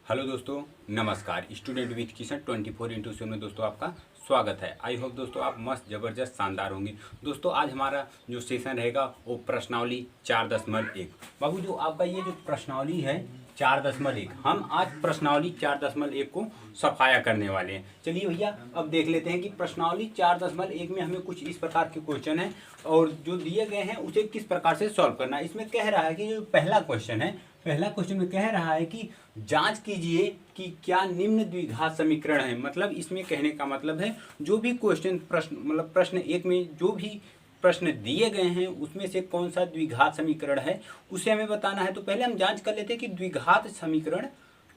Hello दोस्तों, नमस्कार। Student with Kishan 24x7 में दोस्तों आपका स्वागत है। आई होप दोस्तों आप मस्त ज़बरदस्त शानदार होंगे। दोस्तों आज हमारा जो सेशन रहेगा वो प्रश्नावली 4.1। बाबू जो आपका ये जो प्रश्नावली है 4.1, हम आज प्रश्नावली 4.1 को सफाया करने वाले हैं। चलिए भैया अब देख लेते हैं कि प्रश्नावली 4.1 में हमें कुछ इस प्रकार के क्वेश्चन हैं और जो दिए गए हैं उसे किस प्रकार से सॉल्व करना है। इसमें कह रहा है कि जो पहला क्वेश्चन है, पहला क्वेश्चन में कह रहा है कि जांच कीजिए कि क्या निम्न द्विघात समीकरण है। मतलब इसमें कहने का मतलब है जो भी क्वेश्चन प्रश्न एक में जो भी प्रश्न दिए गए हैं उसमें से कौन सा द्विघात समीकरण है उसे हमें बताना है। तो पहले हम जांच कर लेते हैं कि द्विघात समीकरण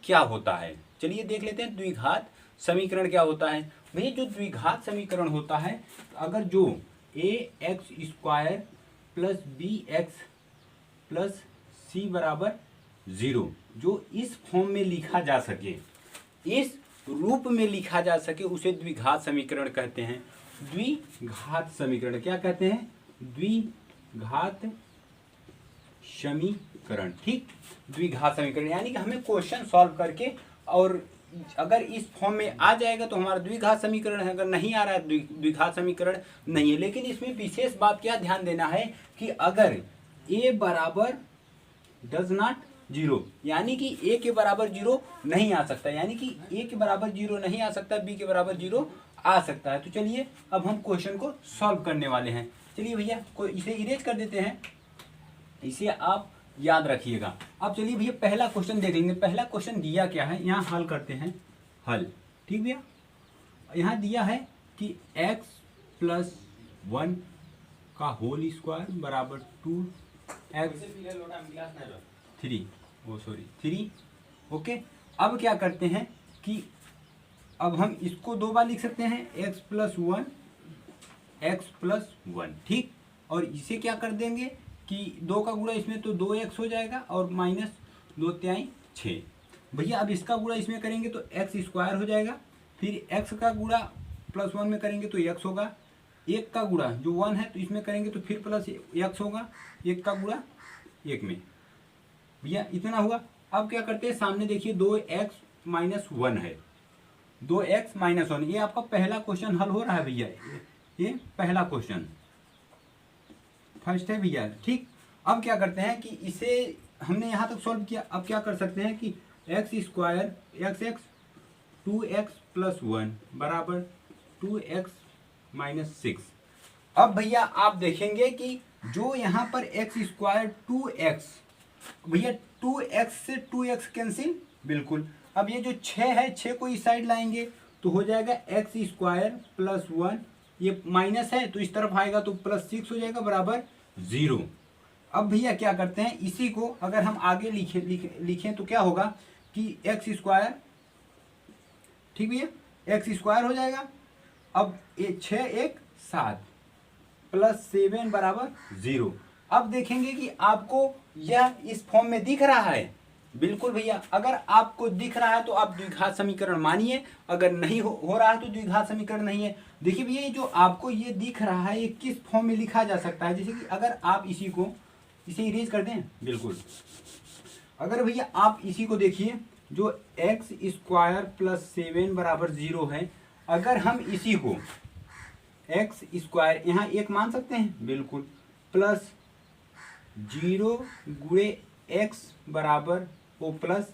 क्या होता है। चलिए देख लेते हैं द्विघात समीकरण क्या होता है। भैया जो द्विघात समीकरण होता है, अगर जो ax² plus bx plus c बराबर 0 जो इस फॉर्म में लिखा जा सके, इस रूप में लिखा जा सके, उसे द्विघात समीकरण कहते हैं। द्विघात समीकरण क्या कहते हैं? द्विघात समीकरण। ठीक, द्विघात समीकरण यानी कि हमें क्वेश्चन सॉल्व करके और अगर इस फॉर्म में आ जाएगा तो हमारा द्विघात समीकरण है, अगर नहीं आ रहा है द्विघात समीकरण नहीं है। लेकिन इसमें विशेष बात क्या ध्यान देना है कि अगर a बराबर डज नॉट 0 यानी कि a के बराबर 0 नहीं आ सकता, यानी कि a के बराबर 0 नहीं आ सकता, b के बराबर 0 आ सकता है। तो चलिए अब हम क्वेश्चन को सॉल्व करने वाले हैं। चलिए भैया इसे इरेज कर देते हैं, इसे आप याद रखिएगा। अब चलिए भैया पहला क्वेश्चन देख लेंगे। पहला क्वेश्चन दिया क्या है, यहाँ हल करते हैं। हल, ठीक भैया, यहाँ दिया है कि x प्लस 1 का होल स्क्वायर बराबर 2x 3। ओके, अब क्या करते हैं कि अब हम इसको दो बार लिख सकते हैं, x प्लस 1, ठीक। और इसे क्या कर देंगे कि 2 का गुणा इसमें तो 2x हो जाएगा और माइनस 2 तिहाई 6। भैया अब इसका गुणा इसमें करेंगे तो x² हो जाएगा, फिर x का गुणा प्लस 1 में करेंगे तो x होगा, 1 का गुणा जो 1 है तो इसमें करेंगे तो फिर प्लस x होगा, 1 का गुणा 1 में। भैया इतना हुआ। अब क्या करते हैं, सामने देखिए 2x माइनस 1 है, 2x माइनस 1। ये आपका पहला क्वेश्चन हल हो रहा है भैया, ये पहला क्वेश्चन फर्स्ट है भैया, ठीक। अब क्या करते हैं कि इसे हमने यहाँ तक सॉल्व किया। अब क्या कर सकते हैं कि x² 2x प्लस 1 बराबर 2x माइनस 6। अब भैया आप देखेंगे कि जो यहाँ पर x² 2x, भैया 2x से 2x कैंसिल, बिल्कुल। अब ये जो 6 है, 6 को इस साइड लाएंगे तो हो जाएगा x² प्लस 1, ये माइनस है तो इस तरफ आएगा तो प्लस 6 हो जाएगा बराबर 0। अब भैया क्या करते हैं, इसी को अगर हम आगे लिखें तो क्या होगा कि x², ठीक भैया, x² हो जाएगा। अब 6 1 7 प्लस 7 बराबर 0। अब देखेंगे कि आपको यह इस फॉर्म में दिख रहा है, बिल्कुल भैया। अगर आपको दिख रहा है तो आप द्विघात समीकरण मानिए, अगर नहीं हो रहा है तो द्विघात समीकरण नहीं है। देखिए भैया ये जो आपको ये दिख रहा है ये किस फॉर्म में लिखा जा सकता है, जैसे कि अगर आप इसे इरेज कर दें, बिल्कुल। अगर भैया आप इसी को देखिए, जो x² प्लस 7 बराबर 0 है, अगर हम इसी को x² यहाँ 1 मान सकते हैं, बिल्कुल, प्लस 0 गुणे x बराबर ओ प्लस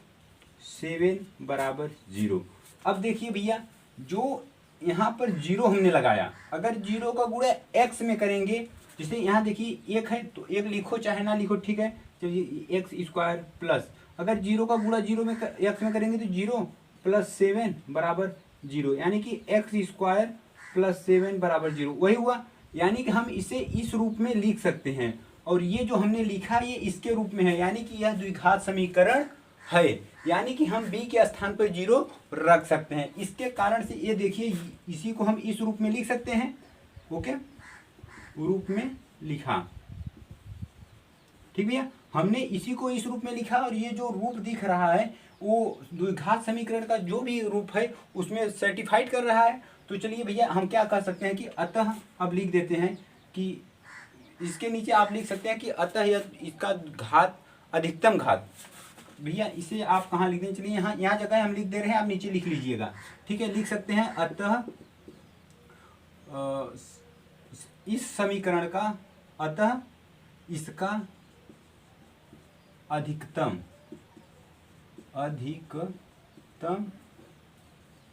7 बराबर 0। अब देखिए भैया जो यहाँ पर 0 हमने लगाया, अगर 0 का गुणा x में करेंगे, जैसे यहाँ देखिए 1 है तो 1 लिखो चाहे ना लिखो, ठीक है। चलिए x² प्लस, अगर 0 का गुणा 0 में x में करेंगे तो 0 प्लस 7 बराबर 0, यानी कि x² प्लस 7 बराबर 0 वही हुआ। यानी कि हम इसे इस रूप में लिख सकते हैं और ये जो हमने लिखा ये इसके रूप में है, यानी कि यह द्विघात समीकरण है, यानी कि हम b के स्थान पर 0 रख सकते हैं। इसके कारण से ये देखिए इसी को हम इस रूप में लिख सकते हैं। ओके, रूप में लिखा, ठीक भैया, हमने इसी को इस रूप में लिखा और ये जो रूप दिख रहा है वो द्विघात समीकरण का जो भी रूप है उसमें सर्टिफाइड कर रहा है। तो चलिए भैया हम क्या कर सकते हैं कि अतः अब लिख देते हैं कि इसके नीचे आप लिख सकते हैं कि अतः इसका घात अधिकतम घात भैया इसे आप कहाँ लिख दें, चलिए यहाँ जगह हम लिख दे रहे हैं, आप नीचे लिख लीजिएगा, ठीक है। लिख सकते हैं अतः इस समीकरण का, अतः इसका अधिकतम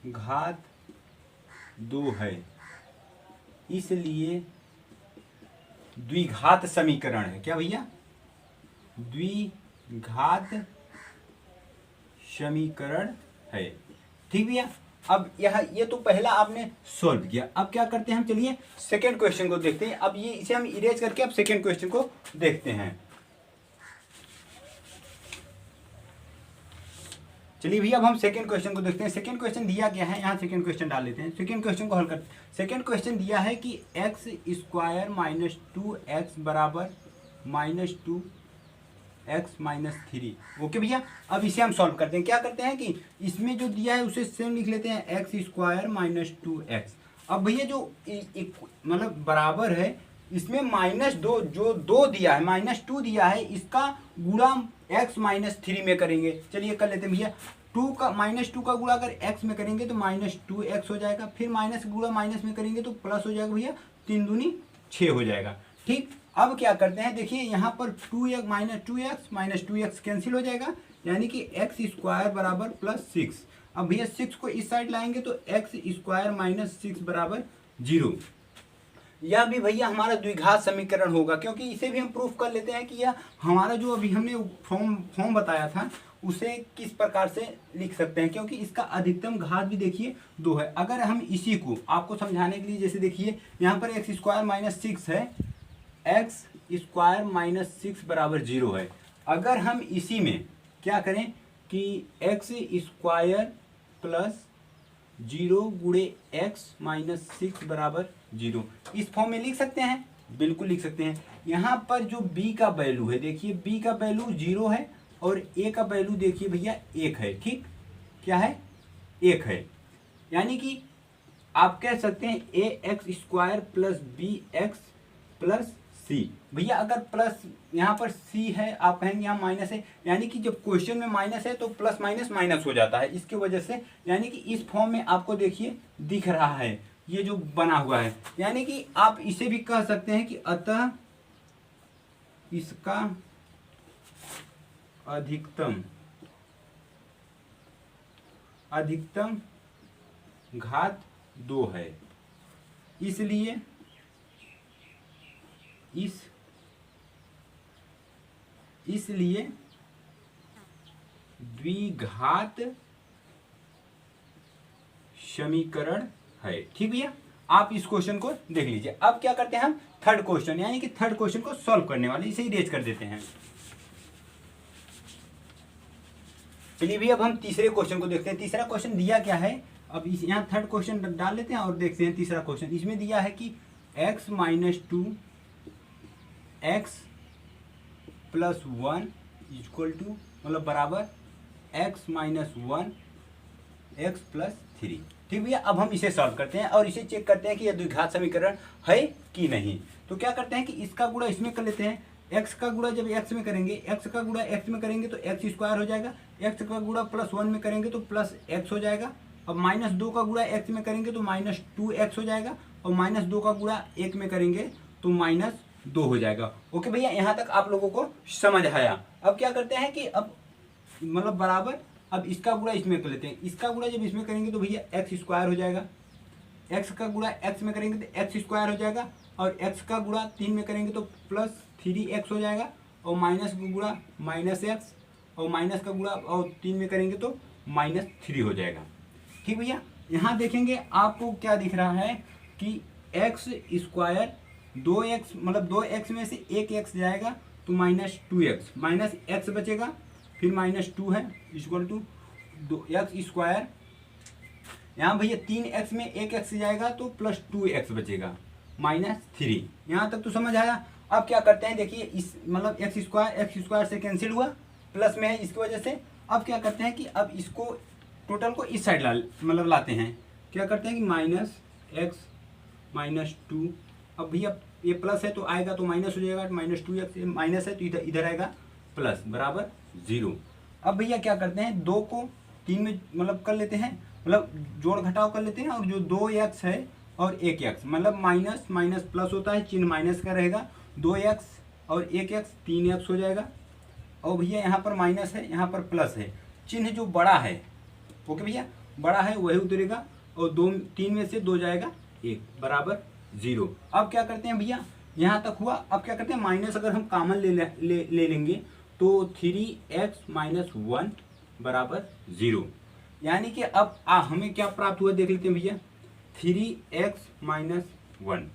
घात 2 है, इसलिए द्विघात समीकरण है। क्या भैया? द्विघात समीकरण है, ठीक भैया। अब ये तो पहला आपने सॉल्व किया। अब क्या करते हैं हम, चलिए सेकंड क्वेश्चन को देखते हैं। अब ये इसे हम इरेज करके अब सेकंड क्वेश्चन को देखते हैं। चलिए भैया अब हम सेकंड क्वेश्चन को देखते हैं। सेकंड क्वेश्चन दिया गया है, यहाँ सेकंड क्वेश्चन डाल लेते हैं। सेकंड क्वेश्चन को हल करते हैं। सेकंड क्वेश्चन दिया है कि एक्स स्क्वायर माइनस 2x बराबर माइनस 2x माइनस 3। ओके भैया, अब इसे हम सॉल्व करते हैं। क्या करते हैं कि इसमें जो दिया है उसे सेम लिख लेते हैं, एक्स स्क्वायर माइनस 2x। अब भैया जो मतलब बराबर है, इसमें -2 जो 2 दिया है, -2 दिया है, इसका गुणा x माइनस 3 में करेंगे। चलिए कर लेते हैं भैया। -2 का गुणा अगर x में करेंगे तो -2x हो जाएगा, फिर माइनस गुणा माइनस में करेंगे तो प्लस हो जाएगा भैया, 3 दूनी 6 हो जाएगा, ठीक। अब क्या करते हैं, देखिए यहाँ पर 2x माइनस 2x कैंसिल हो जाएगा, यानी कि एक्स स्क्वायर बराबर +6। अब भैया 6 को इस साइड लाएंगे तो एक्स स्क्वायर माइनस 6 बराबर 0। यह भी भैया हमारा द्विघात समीकरण होगा, क्योंकि इसे भी हम प्रूफ कर लेते हैं कि यह हमारा जो अभी हमने फॉर्म बताया था उसे किस प्रकार से लिख सकते हैं, क्योंकि इसका अधिकतम घात भी देखिए 2 है। अगर हम इसी को आपको समझाने के लिए, जैसे देखिए यहाँ पर एक्स स्क्वायर माइनस 6 है, एक्स स्क्वायर माइनस 6 बराबर 0 है। अगर हम इसी में क्या करें कि एक्स स्क्वायर प्लस 0 गुणे एक्स माइनस 6 बराबर 0, इस फॉर्म में लिख सकते हैं, बिल्कुल लिख सकते हैं। यहाँ पर जो b का वैल्यू है, देखिए b का वैल्यू 0 है और a का वैल्यू देखिए भैया 1 है, ठीक। क्या है? 1 है, यानी कि आप कह सकते हैं A X square plus B X plus C. भैया अगर प्लस यहाँ पर सी है, आप कहेंगे यहाँ माइनस है, यानी कि जब क्वेश्चन में माइनस है तो प्लस माइनस माइनस हो जाता है, इसकी वजह से यानी कि इस फॉर्म में आपको देखिए दिख रहा है ये जो बना हुआ है। यानी कि आप इसे भी कह सकते हैं कि अतः इसका अधिकतम घात 2 है, इसलिए द्विघात समीकरण है, ठीक भैया। आप इस क्वेश्चन को देख लीजिए। अब क्या करते हैं हम, थर्ड क्वेश्चन, यानी कि थर्ड क्वेश्चन को सॉल्व करने वाले, इसे इरेज कर देते हैं। चलिए भी अब हम तीसरे क्वेश्चन को देखते हैं। तीसरा क्वेश्चन दिया क्या है, अब इस यहाँ थर्ड क्वेश्चन डाल लेते हैं और देखते हैं तीसरा क्वेश्चन। इसमें दिया है कि x minus 2 x plus 1 equal to मतलब बराबर x माइनस 1 x प्लस 3, ठीक भैया। अब हम इसे सॉल्व करते हैं और इसे चेक करते हैं कि यह द्विघात समीकरण है कि नहीं। तो क्या करते हैं कि इसका गुणा इसमें कर लेते हैं। x का गुणा जब x में करेंगे, x का गुणा x में करेंगे तो x स्क्वायर हो जाएगा, x का गुणा प्लस 1 में करेंगे तो प्लस x हो जाएगा। अब माइनस 2 का गुणा x में करेंगे तो माइनस 2x हो जाएगा, और माइनस 2 का गुणा 1 में करेंगे तो माइनस 2 हो जाएगा। ओके भैया, यहाँ तक आप लोगों को समझ आया। अब क्या करते हैं कि अब मतलब बराबर, अब इसका गुणा इसमें कर लेते हैं। इसका गुणा जब इसमें करेंगे तो भैया एक्स स्क्वायर हो जाएगा, एक्स का गुणा एक्स में करेंगे तो एक्स स्क्वायर हो जाएगा, और एक्स का गुणा 3 में करेंगे तो प्लस 3x हो जाएगा, और माइनस का गुणा माइनस एक्स, और माइनस का गुणा और 3 में करेंगे तो माइनस 3 हो जाएगा, ठीक भैया। यहाँ देखेंगे आपको क्या दिख रहा है कि एक्स स्क्वायर 2x मतलब 2x में से 1x जाएगा तो माइनस 2x, माइनस एक्स बचेगा, फिर माइनस 2 है इक्वल टू 2x स्क्वायर। यहाँ भैया 3x में 1x जाएगा तो प्लस 2x बचेगा, माइनस 3। यहाँ तक तो समझ आया। अब क्या करते हैं, देखिए इस मतलब एक्स स्क्वायर से कैंसिल हुआ, प्लस में है इसकी वजह से। अब क्या करते हैं कि अब इसको टोटल को इस साइड मतलब लाते हैं। क्या करते हैं कि माइनस एक्स माइनस 2, अब भैया ये प्लस है तो आएगा तो माइनस हो जाएगा, माइनस 2x माइनस है तो इधर आएगा प्लस, बराबर 0। अब भैया क्या करते हैं, 2 को 3 में मतलब कर लेते हैं, मतलब जोड़ घटाव कर लेते हैं, और जो 2x है और 1x मतलब माइनस माइनस प्लस होता है, चिन्ह माइनस का रहेगा, 2x और 1x 3x हो जाएगा। और भैया यहाँ पर माइनस है, यहाँ पर प्लस है, चिन्ह जो बड़ा है, ओके भैया, बड़ा है वही उतरेगा, और 3 में से 2 जाएगा 1 बराबर 0। अब क्या करते हैं भैया, यहाँ तक हुआ। अब क्या करते हैं, माइनस अगर हम कॉमन ले लेंगे तो 3x माइनस 1 बराबर 0, यानी कि अब हमें क्या प्राप्त हुआ देख लेते हैं भैया, 3x माइनस 1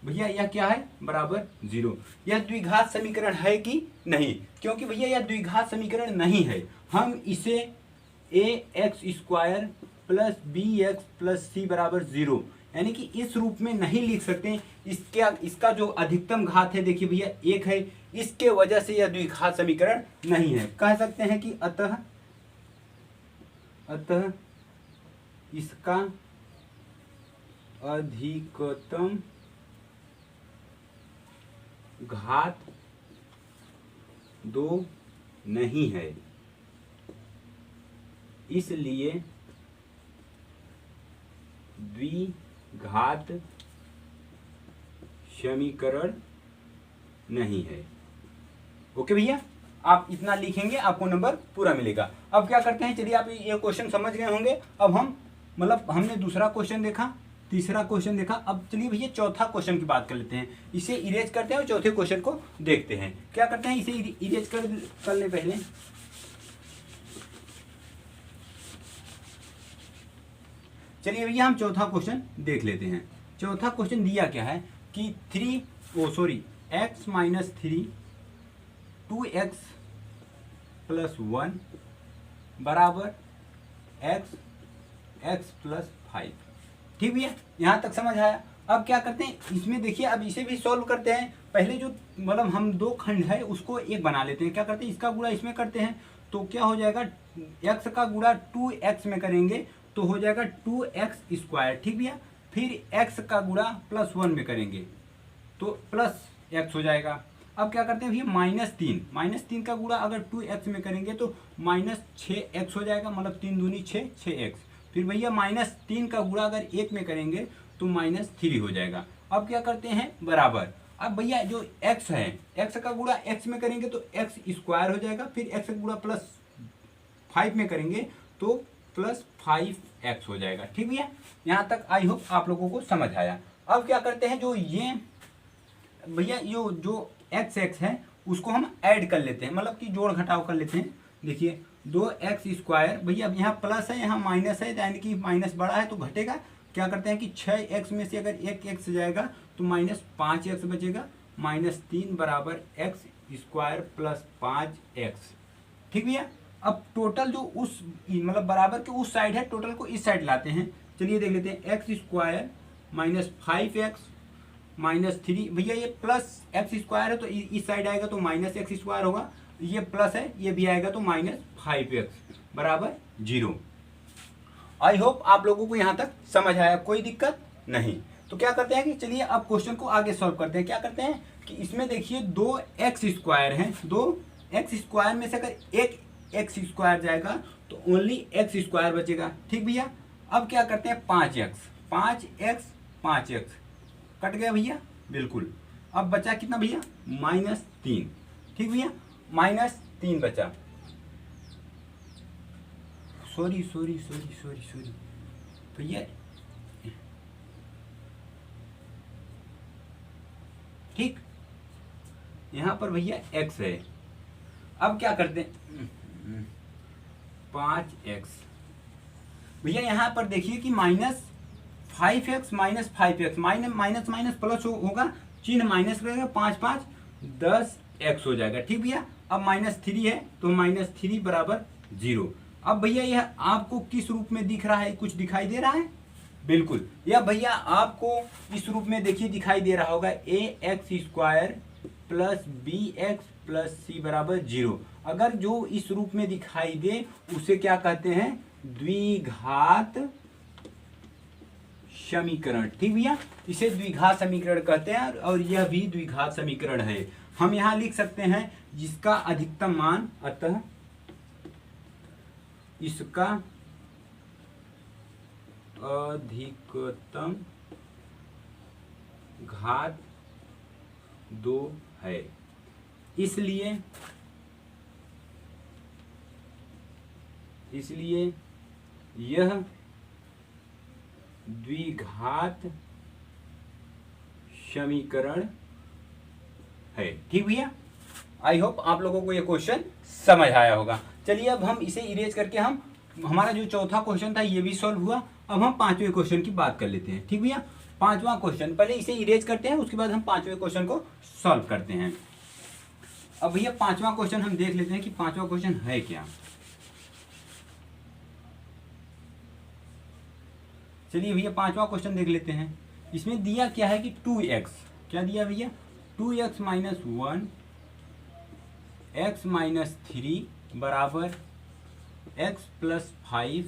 भैया यह क्या है, बराबर 0। यह द्विघात समीकरण है कि नहीं, क्योंकि भैया यह द्विघात समीकरण नहीं है, हम इसे ax² plus bx plus c बराबर 0 यानी कि इस रूप में नहीं लिख सकते। इसका जो अधिकतम घात है देखिए भैया 1 है, इसके वजह से यह द्विघात समीकरण नहीं है। कह सकते हैं कि अतः इसका अधिकतम घात 2 नहीं है, इसलिए द्विघात समीकरण नहीं है। ओके भैया, आप इतना लिखेंगे आपको नंबर पूरा मिलेगा। अब क्या करते हैं, चलिए आप ये क्वेश्चन समझ गए होंगे। अब हम मतलब हमने दूसरा क्वेश्चन देखा, तीसरा क्वेश्चन देखा, अब चलिए भैया चौथा क्वेश्चन की बात कर लेते हैं। इसे इरेज करते हैं और चौथे क्वेश्चन को देखते हैं। क्या करते हैं, इसे इरेज कर ले पहले। चलिए भैया हम चौथा क्वेश्चन देख लेते हैं। चौथा क्वेश्चन दिया क्या है कि x माइनस 3 2x प्लस 1 बराबर x प्लस 5। ठीक भैया, यहाँ तक समझ आया। अब क्या करते हैं, इसमें देखिए अब इसे भी सॉल्व करते हैं। पहले जो मतलब हम 2 खंड है उसको एक बना लेते हैं। क्या करते हैं, इसका गुणा इसमें करते हैं तो क्या हो जाएगा, x का गुणा 2x में करेंगे तो हो जाएगा 2x²। ठीक भैया, फिर x का गुणा प्लस 1 में करेंगे तो प्लस x हो जाएगा। अब क्या करते हैं भैया, -3 का गुणा अगर 2x में करेंगे तो -6x हो जाएगा, मतलब 3 दूनी 6x। फिर भैया -3 का गुणा अगर 1 में करेंगे तो -3 हो जाएगा। अब क्या करते हैं, बराबर। अब भैया जो x है, x का गुणा x में करेंगे तो x² हो जाएगा, फिर x का गुणा प्लस 5 में करेंगे तो प्लस 5x हो जाएगा। ठीक भैया, यहाँ तक आई होप आप लोगों को समझ आया। अब क्या करते हैं, जो ये भैया जो x है उसको हम ऐड कर लेते हैं, मतलब कि जोड़ घटाव कर लेते हैं। देखिए 2x² भैया, अब यहाँ प्लस है यहाँ माइनस है, यानी कि माइनस बड़ा है तो घटेगा। क्या करते हैं कि 6x में से अगर 1x जाएगा तो -5x बचेगा, -3 बराबर x² प्लस 5x। ठीक भैया, अब टोटल जो उस मतलब बराबर के उस साइड है, टोटल को इस साइड लाते हैं। चलिए देख लेते हैं, x² माइनस 5x माइनस 3 भैया, ये प्लस x² है तो इस साइड आएगा तो -x² होगा, ये प्लस है ये भी आएगा तो -5x बराबर 0। आई होप आप लोगों को यहाँ तक समझ आया, कोई दिक्कत नहीं। तो क्या करते हैं कि चलिए अब क्वेश्चन को आगे सॉल्व करते हैं। क्या करते हैं कि इसमें देखिए 2x² है, 2x² में से अगर एक x² जाएगा तो ओनली x² बचेगा। ठीक भैया, अब क्या करते हैं, 5x कट गया भैया, बिल्कुल। अब बचा कितना भैया, -3। ठीक भैया, -3 बचा। सॉरी भैया, ठीक यहाँ पर भैया x है। अब क्या करते हैं, 5x भैया, यहाँ पर देखिए कि -5x minus 5x minus minus plus होगा, चिन्ह माइनस रहेगा, 5 5 10x हो जाएगा। ठीक भैया, अब -3 है तो -3 बराबर 0। अब भैया यह आपको किस रूप में दिख रहा है, कुछ दिखाई दे रहा है, बिल्कुल। यह भैया आपको इस रूप में देखिए दिखाई दे रहा होगा, ax² plus bx plus c बराबर 0। अगर जो इस रूप में दिखाई दे उसे क्या कहते हैं, द्विघात समीकरण। ठीक भैया, इसे द्विघात समीकरण कहते हैं, और यह भी द्विघात समीकरण है। हम यहाँ लिख सकते हैं जिसका अधिकतम मान, अतः इसका अधिकतम घात 2 है, इसलिए यह द्विघात समीकरण है। ठीक भैया, आई होप आप लोगों को ये क्वेश्चन समझ आया होगा। चलिए अब हम इसे इरेज करके हमारा जो चौथा क्वेश्चन था ये भी सॉल्व हुआ। अब हम पांचवें क्वेश्चन की बात कर लेते हैं। ठीक भैया, पांचवा क्वेश्चन, पहले इसे इरेज करते हैं, उसके बाद हम पांचवें क्वेश्चन को सॉल्व करते हैं। अब भैया पांचवा क्वेश्चन हम देख लेते हैं कि पांचवा क्वेश्चन है क्या। चलिए भैया पांचवा क्वेश्चन देख लेते हैं। इसमें दिया क्या है कि 2x, क्या दिया भैया, 2x माइनस 1 x माइनस 3 बराबर x प्लस 5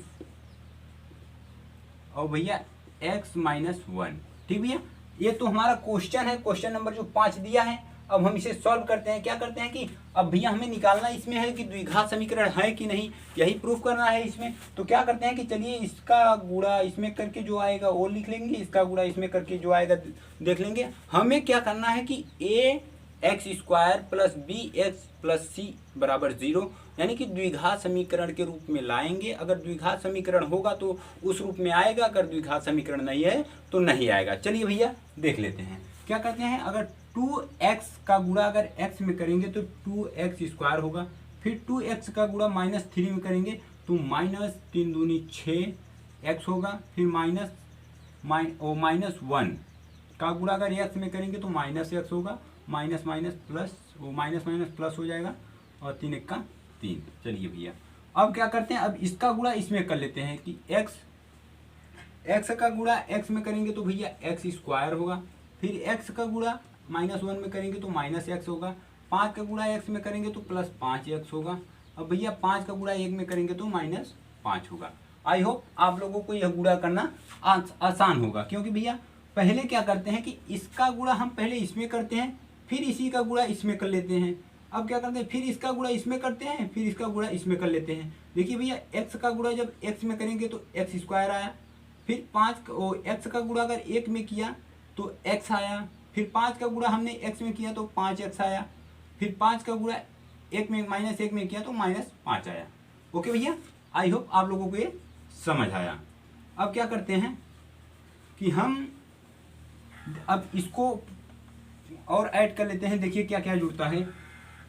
और भैया x माइनस 1। ठीक भैया, ये तो हमारा क्वेश्चन है, क्वेश्चन नंबर जो 5 दिया है। अब हम इसे सॉल्व करते हैं। क्या करते हैं कि अब भैया हमें निकालना इसमें है कि द्विघात समीकरण है कि नहीं, यही प्रूफ करना है इसमें। तो क्या करते हैं कि चलिए इसका गुणा इसमें करके जो आएगा वो लिख लेंगे, इसका गुणा इसमें करके जो आएगा देख लेंगे। हमें क्या करना है कि ax² plus bx plus c बराबर 0, यानी कि द्विघात समीकरण के रूप में लाएंगे। अगर द्विघात समीकरण होगा तो उस रूप में आएगा, अगर द्विघात समीकरण नहीं है तो नहीं आएगा। चलिए भैया देख लेते हैं क्या करते हैं। अगर 2x का गुणा अगर x में करेंगे तो 2x² होगा, फिर 2x का गुणा -3 में करेंगे तो -3 दूनी 6x होगा, फिर -1 का गुणा अगर x में करेंगे तो -x होगा, माइनस माइनस प्लस, वो माइनस माइनस प्लस हो जाएगा और 3 1 का 3। चलिए भैया अब क्या करते हैं, अब इसका गुणा इसमें कर लेते हैं कि x का गुणा x में करेंगे तो भैया x² होगा, फिर x का गुणा -1 में करेंगे तो -x होगा, 5 का गुणा x में करेंगे तो +5x होगा। अब भैया 5 का गुणा 1 में करेंगे तो -5 होगा। आई होप आप लोगों को यह गुणा करना आसान होगा, क्योंकि भैया पहले क्या करते हैं कि इसका गुणा हम पहले इसमें करते हैं, फिर इसी का गुणा इसमें कर लेते हैं। अब क्या करते हैं, फिर इसका गुणा इसमें करते हैं, फिर इसका गुणा इसमें कर लेते हैं। देखिए भैया x का गुणा जब x में करेंगे तो x² आया, फिर x का गुणा अगर 1 में किया तो x आया, फिर 5 का गुणा हमने x में किया तो 5x आया, फिर 5 का गुणा 1 में -1 में किया तो -5 आया। ओके भैया, आई होप आप लोगों को ये समझ आया। अब क्या करते हैं कि हम अब इसको और ऐड कर लेते हैं। देखिए क्या क्या जुड़ता है,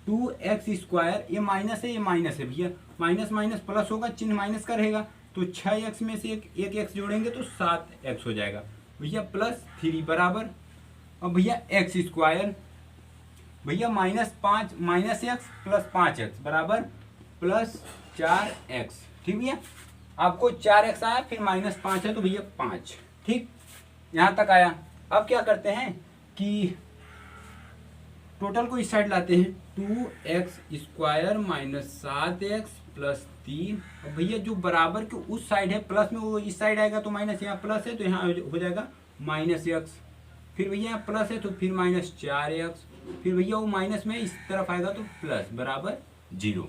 2x², ये माइनस है, ये माइनस है भैया, माइनस माइनस प्लस होगा, चिन्ह माइनस का रहेगा तो 6x में से एक x जोड़ेंगे तो 7x हो जाएगा भैया, +3 बराबर। अब भैया x² भैया -5 -x + 5x बराबर +4x। ठीक भैया, आपको 4x आया, फिर -5 है तो भैया 5। ठीक, यहाँ तक आया। अब क्या करते हैं कि टोटल को इस साइड लाते हैं, 2x² -7x + 3। अब भैया जो बराबर के उस साइड है प्लस में, वो इस साइड आएगा तो माइनस, यहाँ प्लस है तो यहाँ हो जाएगा -x, फिर भैया यहाँ प्लस है तो फिर -4x, फिर भैया वो माइनस में इस तरफ आएगा तो प्लस बराबर 0।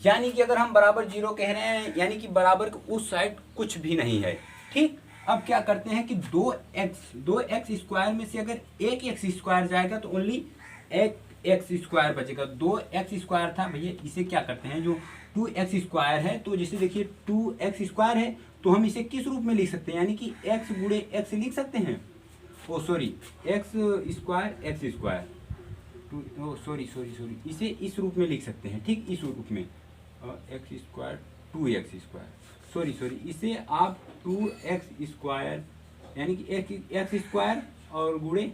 यानी कि अगर हम बराबर 0 कह रहे हैं, यानी कि बराबर के उस साइड कुछ भी नहीं है। ठीक, अब क्या करते हैं कि 2x² में से अगर एक x² जाएगा तो ओनली एक x² बचेगा। 2x² था भैया, इसे क्या करते हैं, जो 2x² है तो जैसे देखिए 2x² है तो हम इसे किस रूप में लिख सकते हैं, यानी कि x गुणे x लिख सकते हैं। ओ सॉरी, x² सॉरी, इसे इस रूप में लिख सकते हैं। ठीक, इस रूप में x² 2x², सॉरी इसे आप 2x² यानी कि x² और गुणे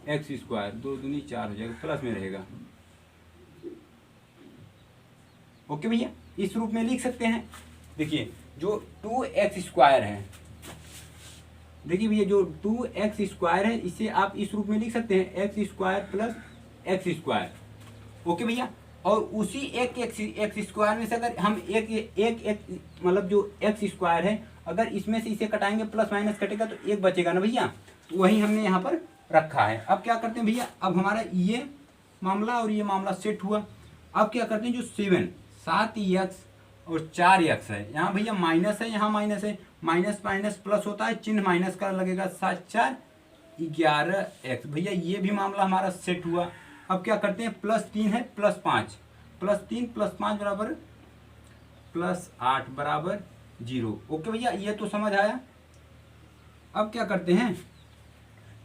x², 2 दूनी 4 हो जाएगा, प्लस में रहेगा। ओके भैया, इस रूप में लिख सकते हैं। देखिए जो 2x² है, देखिए भैया जो 2x² है इसे आप इस रूप में लिख सकते हैं, x² + x²। ओके भैया, और उसी एक x² में से अगर हम एक मतलब जो x² है, अगर इसमें से इसे कटाएंगे प्लस माइनस कटेगा तो 1 बचेगा ना भैया, तो वही हमने यहाँ पर रखा है। अब क्या करते हैं भैया, अब हमारा ये मामला और ये मामला सेट हुआ। अब क्या करते हैं, जो 7x और 4x है। यहाँ भैया माइनस है, यहाँ माइनस है, माइनस माइनस प्लस होता है, चिन्ह माइनस का लगेगा, 7 4 11x। भैया ये भी मामला हमारा सेट हुआ। अब क्या करते हैं, +3 है +5, +3 +5 बराबर +8 बराबर 0। ओके भैया, ये तो समझ आया। अब क्या करते हैं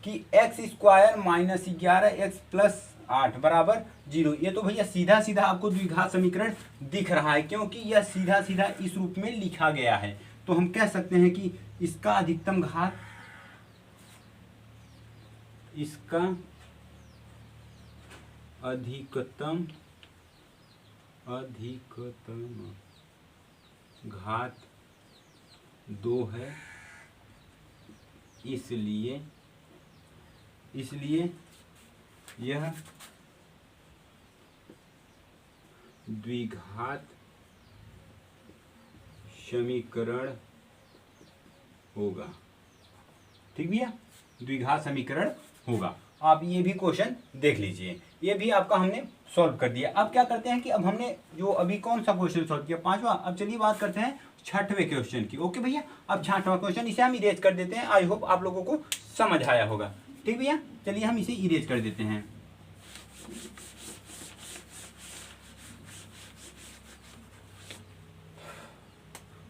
कि x² - 11x + 8 बराबर 0। ये तो भैया सीधा सीधा आपको द्विघात समीकरण दिख रहा है, क्योंकि यह सीधा सीधा इस रूप में लिखा गया है। तो हम कह सकते हैं कि इसका अधिकतम घात, इसका अधिकतम घात 2 है, इसलिए यह द्विघात समीकरण होगा। ठीक भैया, द्विघात समीकरण होगा। आप ये भी क्वेश्चन देख लीजिए, ये भी आपका हमने सॉल्व कर दिया। अब क्या करते हैं कि अब हमने जो अभी कौन सा क्वेश्चन सॉल्व किया, 5वां। अब चलिए बात करते हैं 6वें क्वेश्चन की। ओके भैया, अब 6वां क्वेश्चन, इसे हम इरेज कर देते हैं। आई होप आप लोगों को समझ आया होगा। ठीक भैया, चलिए हम इसे इरेज कर देते हैं।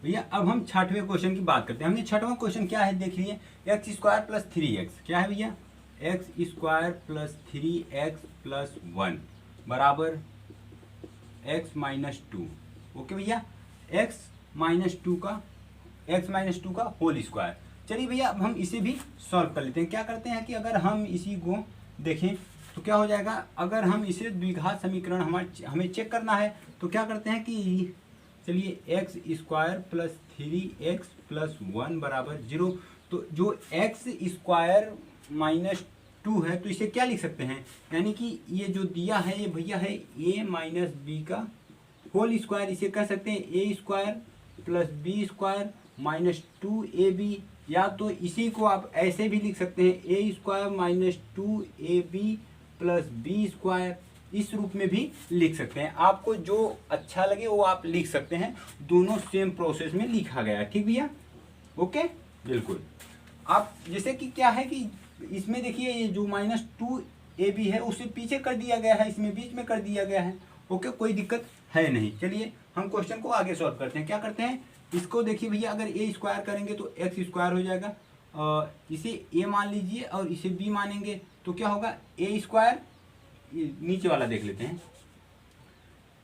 भैया अब हम 6वें क्वेश्चन की बात करते हैं। हमने 6वां क्वेश्चन क्या है देख लीजिए, x² + 3x। क्या है भैया, x² + 3x + 1 बराबर x - 2। ओके भैया, x - 2 का होल स्क्वायर। चलिए भैया, अब हम इसे भी सॉल्व कर लेते हैं। क्या करते हैं कि अगर हम इसी को देखें तो क्या हो जाएगा, अगर हम इसे द्विघात समीकरण हमें चेक करना है तो क्या करते हैं कि चलिए x² + 3x + 1 बराबर 0। तो जो x² - 2 है तो इसे क्या लिख सकते हैं, यानी कि ये जो दिया है ये भैया है a - b का होल स्क्वायर। इसे कह सकते हैं a² + b² - 2ab, या तो इसी को आप ऐसे भी लिख सकते हैं a² - 2ab + b²। इस रूप में भी लिख सकते हैं, आपको जो अच्छा लगे वो आप लिख सकते हैं। दोनों सेम प्रोसेस में लिखा गया है। ठीक भैया, ओके बिल्कुल। आप जैसे कि क्या है कि इसमें देखिए ये जो -2ab है उसे पीछे कर दिया गया है, इसमें बीच में कर दिया गया है। ओके, कोई दिक्कत है नहीं। चलिए हम क्वेश्चन को आगे सॉल्व करते हैं। क्या करते हैं, इसको देखिए भैया, अगर a² करेंगे तो x² हो जाएगा, इसे a मान लीजिए और इसे b मानेंगे तो क्या होगा, a², नीचे वाला देख लेते हैं,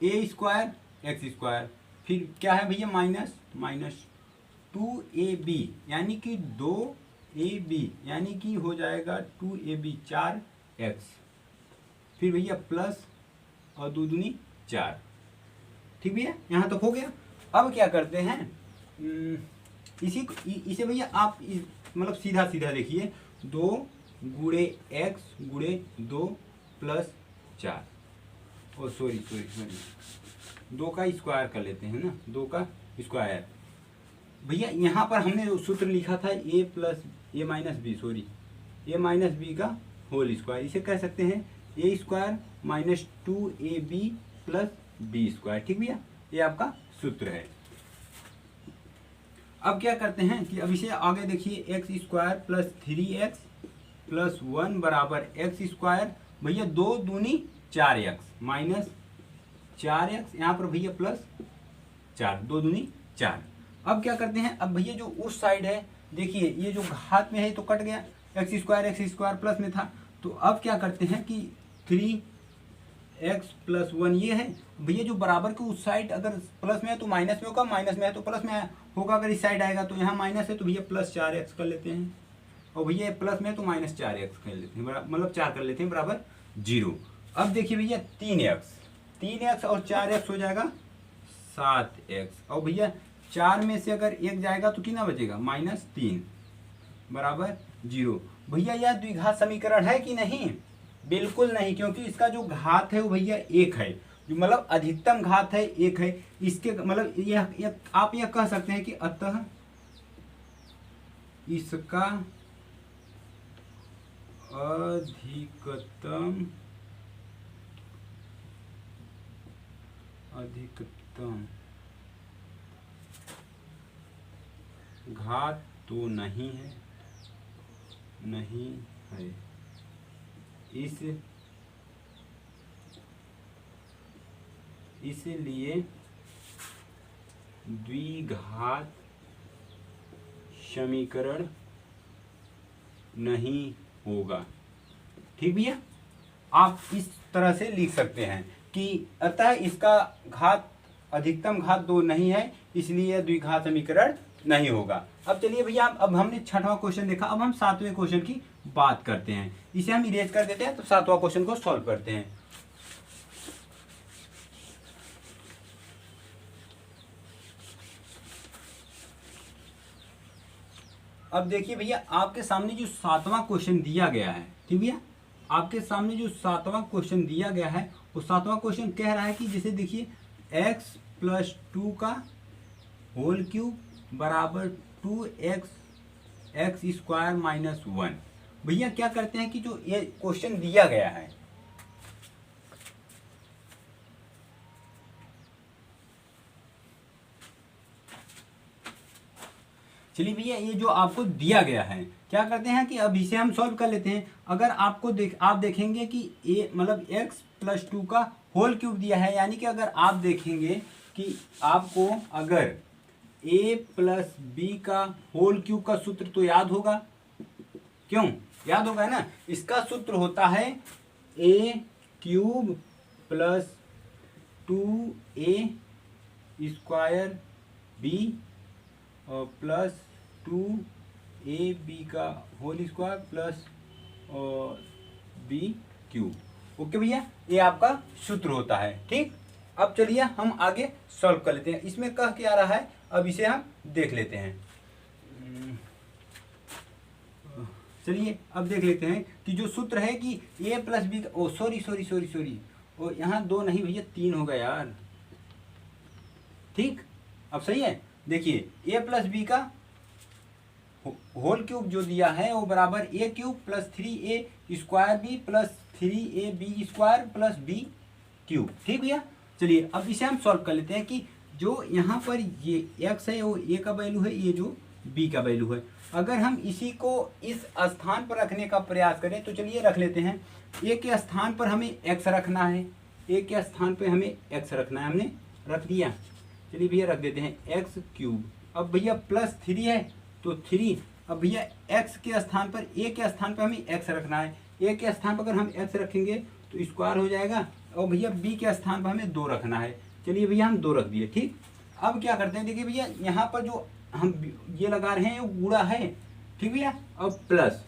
a² x², फिर क्या है भैया -2ab यानी कि 2ab, यानी कि हो जाएगा 2ab 4x, फिर भैया प्लस और 2 दूनी 4। ठीक भैया, यहाँ तक हो गया। अब क्या करते हैं, इसे भैया आप मतलब सीधा सीधा देखिए, 2 × x × 2 + 4, ओ सॉरी 2 का स्क्वायर कर लेते हैं ना, 2 का स्क्वायर। भैया यहाँ पर हमने सूत्र लिखा था a - b, sorry a - b का होल स्क्वायर। इसे कह सकते हैं a² - 2ab + b²। ठीक भैया, ये आपका सूत्र है। अब क्या करते हैं कि अब इसे आगे देखिए, x² + 3x + 1 बराबर x²। भैया 2 दूनी 4x -4x, यहाँ पर भैया +4, 2 दूनी 4। अब क्या करते हैं, अब भैया जो उस साइड है देखिए, ये जो घात में है तो कट गया, x² प्लस में था। तो अब क्या करते हैं कि 3x + 1 ये है भैया, जो बराबर के उस साइड अगर प्लस में है तो माइनस में होगा, माइनस में है तो प्लस में होगा। अगर इस साइड आएगा तो यहाँ माइनस है तो भैया +4x कर लेते हैं, और भैया प्लस में है तो -4x कर लेते हैं, मतलब 4 कर लेते हैं बराबर 0। अब देखिए भैया 3x और 4x हो जाएगा 7x, और भैया 4 में से अगर 1 जाएगा तो कितना बचेगा, -3 बराबर 0। भैया यह द्विघात समीकरण है कि नहीं, बिल्कुल नहीं, क्योंकि इसका जो घात है वो भैया 1 है, जो मतलब अधिकतम घात है 1 है। इसके मतलब यह आप यह कह सकते हैं कि अतः इसका अधिकतम घात तो नहीं है, इसलिए द्विघात समीकरण नहीं होगा। ठीक भैया, आप इस तरह से लिख सकते हैं कि अतः इसका घात अधिकतम घात 2 नहीं है, इसलिए द्विघात समीकरण नहीं होगा। अब चलिए भैया, अब हमने 6वां क्वेश्चन देखा, अब हम 7वें क्वेश्चन की बात करते हैं। इसे हम इरेज कर देते हैं, तो 7वां क्वेश्चन को सॉल्व करते हैं। अब देखिए भैया, आपके सामने जो 7वां क्वेश्चन दिया गया है, ठीक भैया, आपके सामने जो 7वां क्वेश्चन दिया गया है, वो 7वां क्वेश्चन कह रहा है कि जैसे देखिए x + 2 का होल क्यूब बराबर 2x स्क्वायर माइनस 1। भैया क्या करते हैं कि जो ये क्वेश्चन दिया गया है, चलिए भैया, ये जो आपको दिया गया है, क्या करते हैं कि अब इसे हम सॉल्व कर लेते हैं। अगर आपको आप देखेंगे कि ए मतलब x + 2 का होल क्यूब दिया है, यानी कि अगर आप देखेंगे कि आपको अगर a + b का होल क्यूब का सूत्र तो याद होगा, क्यों याद होगा ना, इसका सूत्र होता है a³ + 2a² b plus 2ab का whole square plus b³। Okay भैया, ये आपका सूत्र होता है। ठीक, अब चलिए हम आगे सॉल्व कर लेते हैं। इसमें कह क्या रहा है, अब इसे हम देख लेते हैं। चलिए अब देख लेते हैं कि जो सूत्र है कि a + b का, सॉरी यहाँ 2 नहीं भैया 3 होगा यार। ठीक, अब सही है। देखिए a + b का होल क्यूब जो दिया है वो बराबर a³ + 3a² b plus 3ab² plus b³। ठीक भैया, चलिए अब इसे हम सॉल्व कर लेते हैं कि जो यहाँ पर ये x है वो a का वैल्यू है, ये जो b का वैल्यू है। अगर हम इसी को इस स्थान पर रखने का प्रयास करें तो चलिए रख लेते हैं। a के स्थान पर हमें x रखना है, a के स्थान पर हमें x रखना है, हमने रख दिया। चलिए भैया रख देते हैं x³। अब भैया +3 है तो 3। अब भैया x के स्थान पर, a के स्थान पर हमें x रखना है, a के स्थान पर अगर हम x रखेंगे तो स्क्वायर हो जाएगा, और भैया b के स्थान पर हमें 2 रखना है। चलिए भैया हम 2 रख दिए। ठीक, अब क्या करते हैं, देखिए भैया यहाँ पर जो हम ये लगा रहे हैं वो गुणा है। ठीक भैया, अब प्लस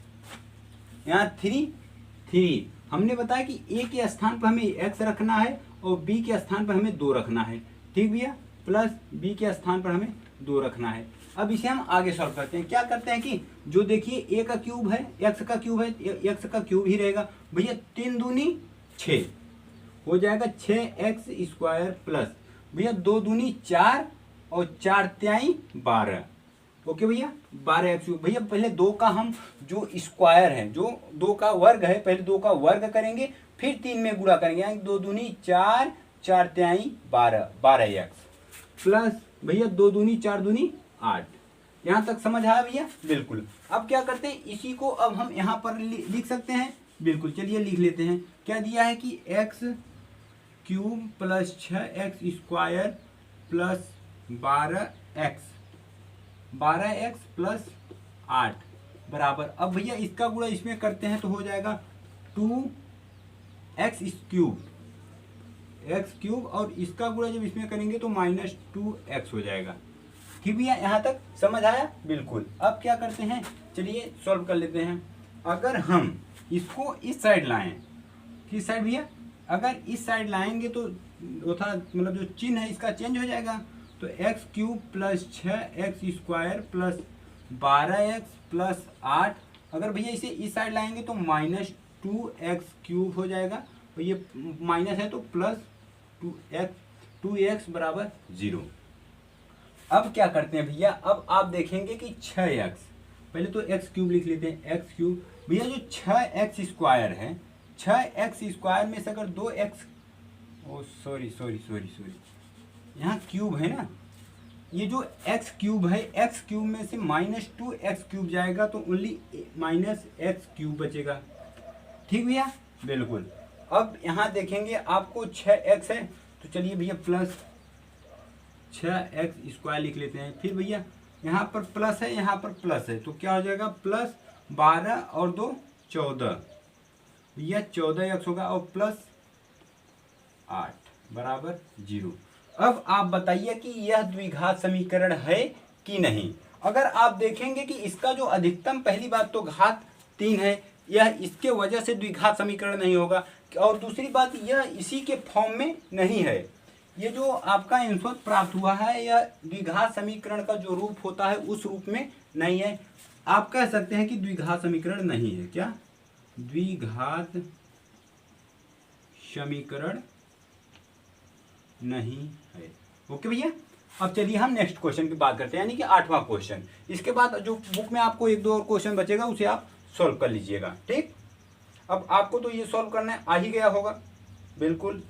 यहाँ 3 हमने बताया कि a के स्थान पर हमें x रखना है और b के स्थान पर हमें 2 रखना है। ठीक भैया, प्लस b के स्थान पर हमें 2 रखना है। अब इसे हम आगे सॉल्व करते हैं। क्या करते हैं कि जो देखिए a का क्यूब है, x का क्यूब है, x का क्यूब ही रहेगा भैया। 3 दूनी 6 हो जाएगा 6x² प्लस भैया 2 दूनी 4 और 4 तिहाई 12। ओके भैया, 12x। भैया पहले 2 का हम जो स्क्वायर है, जो 2 का वर्ग है, पहले 2 का वर्ग करेंगे फिर 3 में गुणा करेंगे, यानी 2 दूनी 4, 4 तिहाई 12, 12x प्लस भैया 2 दूनी 4 दूनी 8। यहाँ तक समझ आया भैया? बिल्कुल। अब क्या करते हैं, इसी को अब हम यहाँ पर लिख सकते हैं। बिल्कुल, चलिए लिख लेते हैं। क्या दिया है कि x³ plus 6x² plus 12x plus 8 बराबर, अब भैया इसका गुणा इसमें करते हैं तो हो जाएगा 2x³ और इसका गुणा जब इसमें करेंगे तो -2x हो जाएगा। ठीक भैया, यहाँ तक समझ आया? बिल्कुल। अब क्या करते हैं, चलिए सॉल्व कर लेते हैं। अगर हम इसको इस साइड लाएं, किस साइड भैया, अगर इस साइड लाएंगे तो वो था मतलब जो चिन्ह है इसका चेंज हो जाएगा। तो x³ plus 6x² plus 12x plus 8, अगर भैया इसे इस साइड लाएंगे तो -2x³ हो जाएगा, और ये माइनस है तो प्लस 2x बराबर 0। अब क्या करते हैं भैया, अब आप देखेंगे कि 6x, पहले तो x³ लिख लेते हैं। x³ भैया जो 6x² है, 6x² में से अगर 2x, सॉरी यहाँ क्यूब है ना, ये जो एक्स क्यूब है, एक्स क्यूब में से -2 एक्स क्यूब जाएगा तो ओनली -x क्यूब बचेगा। ठीक भैया, बिल्कुल। अब यहाँ देखेंगे आपको 6x है, तो चलिए भैया प्लस 6x स्क्वायर लिख लेते हैं। फिर भैया यहाँ पर प्लस है, यहाँ पर प्लस है, तो क्या हो जाएगा प्लस 12 और 2 14, भैया 14x होगा और प्लस 8 बराबर 0। अब आप बताइए कि यह द्विघात समीकरण है कि नहीं। अगर आप देखेंगे कि इसका जो अधिकतम, पहली बात तो घात 3 है, यह इसके वजह से द्विघात समीकरण नहीं होगा, और दूसरी बात यह इसी के फॉर्म में नहीं है। ये जो आपका आंसर प्राप्त हुआ है यह द्विघात समीकरण का जो रूप होता है उस रूप में नहीं है। आप कह सकते हैं कि द्विघात समीकरण नहीं है। क्या? द्विघात समीकरण नहीं है। ओके भैया, अब चलिए हम नेक्स्ट क्वेश्चन की बात करते हैं, यानी कि 8वां क्वेश्चन। इसके बाद जो बुक में आपको 1-2 और क्वेश्चन बचेगा उसे आप सॉल्व कर लीजिएगा। ठीक, अब आपको तो ये सॉल्व करना आ ही गया होगा, बिल्कुल।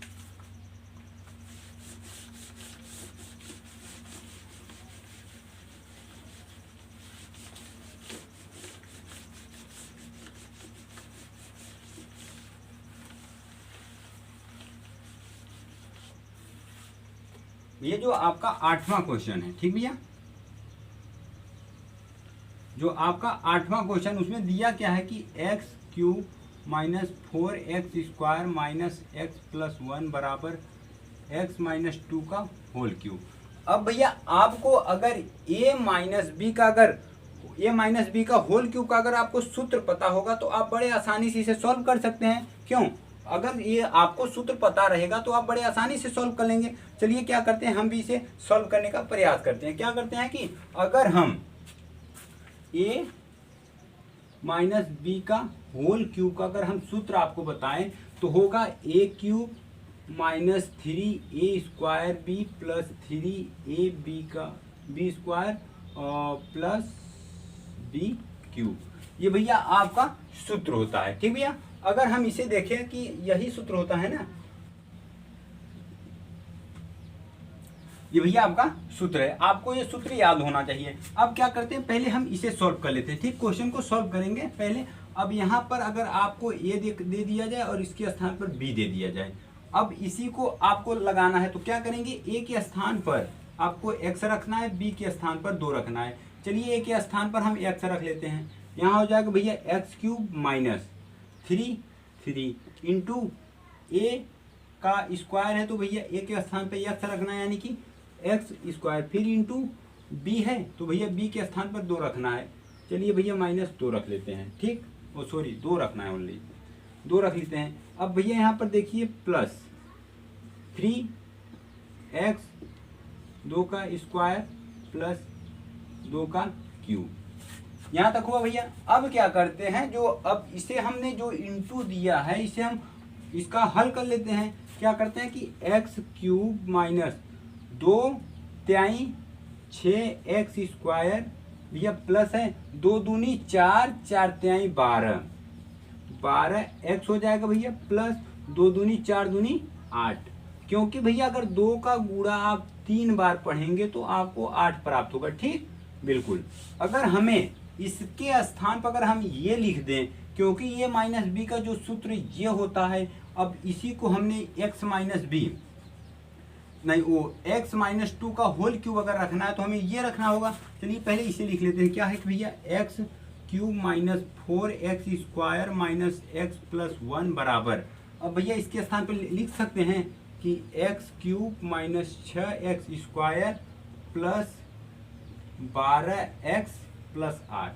ये जो आपका 8वां क्वेश्चन है, ठीक भैया, जो आपका 8वां क्वेश्चन, उसमें दिया क्या है कि x cube minus 4x square minus x plus 1 बराबर x माइनस 2 का होल क्यूब। अब भैया आपको अगर a माइनस बी का, अगर a माइनस बी का होल क्यूब का अगर आपको सूत्र पता होगा तो आप बड़े आसानी से इसे सॉल्व कर सकते हैं। क्यों? अगर ये आपको सूत्र पता रहेगा तो आप बड़े आसानी से सॉल्व कर लेंगे। चलिए क्या करते हैं, हम भी इसे सॉल्व करने का प्रयास करते हैं। क्या करते हैं कि अगर हम a माइनस बी का होल क्यूब का अगर हम सूत्र आपको बताएं तो होगा a cube minus 3a square B plus 3a B का B square plus B cube. ये भैया आपका सूत्र होता है। ठीक भैया, अगर हम इसे देखें कि यही सूत्र होता है ना, ये भैया आपका सूत्र है, आपको ये सूत्र याद होना चाहिए। अब क्या करते हैं, पहले हम इसे सॉल्व कर लेते हैं। ठीक, क्वेश्चन को सॉल्व करेंगे पहले। अब यहाँ पर अगर आपको ए दे दिया जाए और इसके स्थान पर बी दे दिया जाए, अब इसी को आपको लगाना है, तो क्या करेंगे, ए के स्थान पर आपको एक्स रखना है, बी के स्थान पर 2 रखना है। चलिए ए के स्थान पर हम एक्स रख लेते हैं। यहाँ हो जाएगा भैया एक्स क्यूब माइनस 3 इंटू ए का स्क्वायर है, तो भैया ए के स्थान पर एक्स रखना है, यानी कि एक्स स्क्वायर, फिर इंटू बी है तो भैया बी के स्थान पर 2 रखना है। चलिए भैया -2 रख लेते हैं। ठीक, ओ सॉरी 2 रखना है, ओनली 2 रख लेते हैं। अब भैया यहाँ पर देखिए प्लस 3x 2 का स्क्वायर प्लस 2 का क्यूब, यहाँ तक हुआ भैया। अब क्या करते हैं, जो अब इसे हमने जो इंटू दिया है इसे हम इसका हल कर लेते हैं। क्या करते हैं कि एक्स क्यूब माइनस 2 तिहाई 6x स्क्वायर भैया प्लस है 2 दूनी 4 4 तिहाई 12x हो जाएगा भैया, प्लस 2 दूनी 4 दूनी 8। क्योंकि भैया अगर 2 का गुणा आप 3 बार पढ़ेंगे तो आपको 8 प्राप्त होगा। ठीक, बिल्कुल। अगर हमें इसके स्थान पर अगर हम ये लिख दें, क्योंकि ये माइनस बी का जो सूत्र ये होता है, अब इसी को हमने x माइनस बी नहीं, वो x माइनस 2 का होल क्यूब अगर रखना है तो हमें ये रखना होगा। चलिए पहले इसे लिख लेते हैं। क्या है कि भैया x cube minus 4x square minus x plus 1 बराबर, अब भैया इसके स्थान पर लिख सकते हैं कि x cube minus 6x square plus 12x plus 8।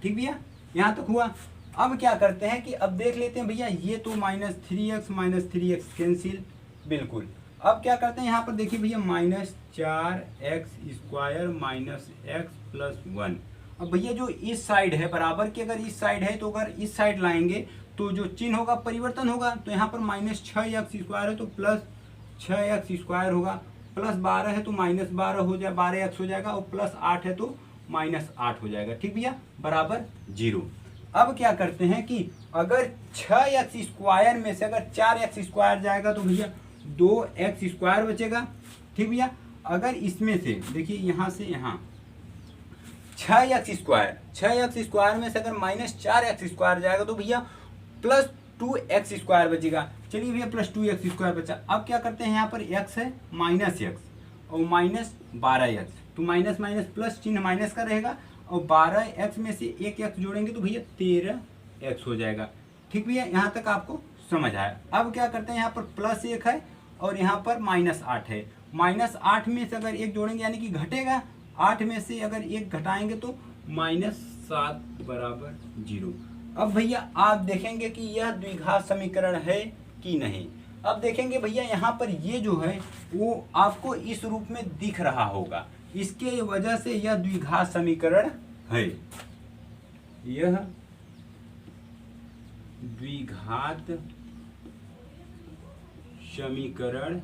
ठीक भैया, यहाँ तक हुआ। अब क्या करते हैं कि अब देख लेते हैं भैया, ये तो -3x कैंसिल, बिल्कुल। अब क्या करते हैं, यहाँ पर देखिए भैया -4x square minus x plus 1। अब भैया जो इस साइड है बराबर की, अगर इस साइड है तो अगर इस साइड लाएंगे तो जो चिन्ह होगा परिवर्तन होगा। तो यहाँ पर -6x स्क्वायर है तो प्लस 6x स्क्वायर होगा, प्लस 12 है तो -12 हो जाए 12x हो जाएगा, और प्लस 8 है तो -8 हो जाएगा। ठीक भैया, बराबर 0। अब क्या करते हैं कि अगर 6x स्क्वायर में से अगर 4x स्क्वायर जाएगा तो भैया 2x स्क्वायर बचेगा। ठीक भैया, अगर इसमें से देखिए यहाँ से यहाँ 6x² में से अगर -4x² जाएगा तो भैया +2x² बचेगा। चलिए भैया +2x² बचा। अब क्या करते हैं, यहाँ पर x है -x और -12x, तो माइनस माइनस प्लस चिन्ह माइनस का रहेगा और 12x में से एक x जोड़ेंगे तो भैया 13x हो जाएगा। ठीक भैया, यहाँ तक आपको समझ आया। अब क्या करते हैं, यहाँ पर +1 है और यहाँ पर -8 है। -8 में से अगर एक जोड़ेंगे यानी कि घटेगा, 8 में से अगर एक घटाएंगे तो -7 = 0। अब भैया आप देखेंगे कि यह द्विघात समीकरण है कि नहीं। अब देखेंगे भैया यहाँ पर ये जो है वो आपको इस रूप में दिख रहा होगा, इसके वजह से यह द्विघात समीकरण है। यह द्विघात समीकरण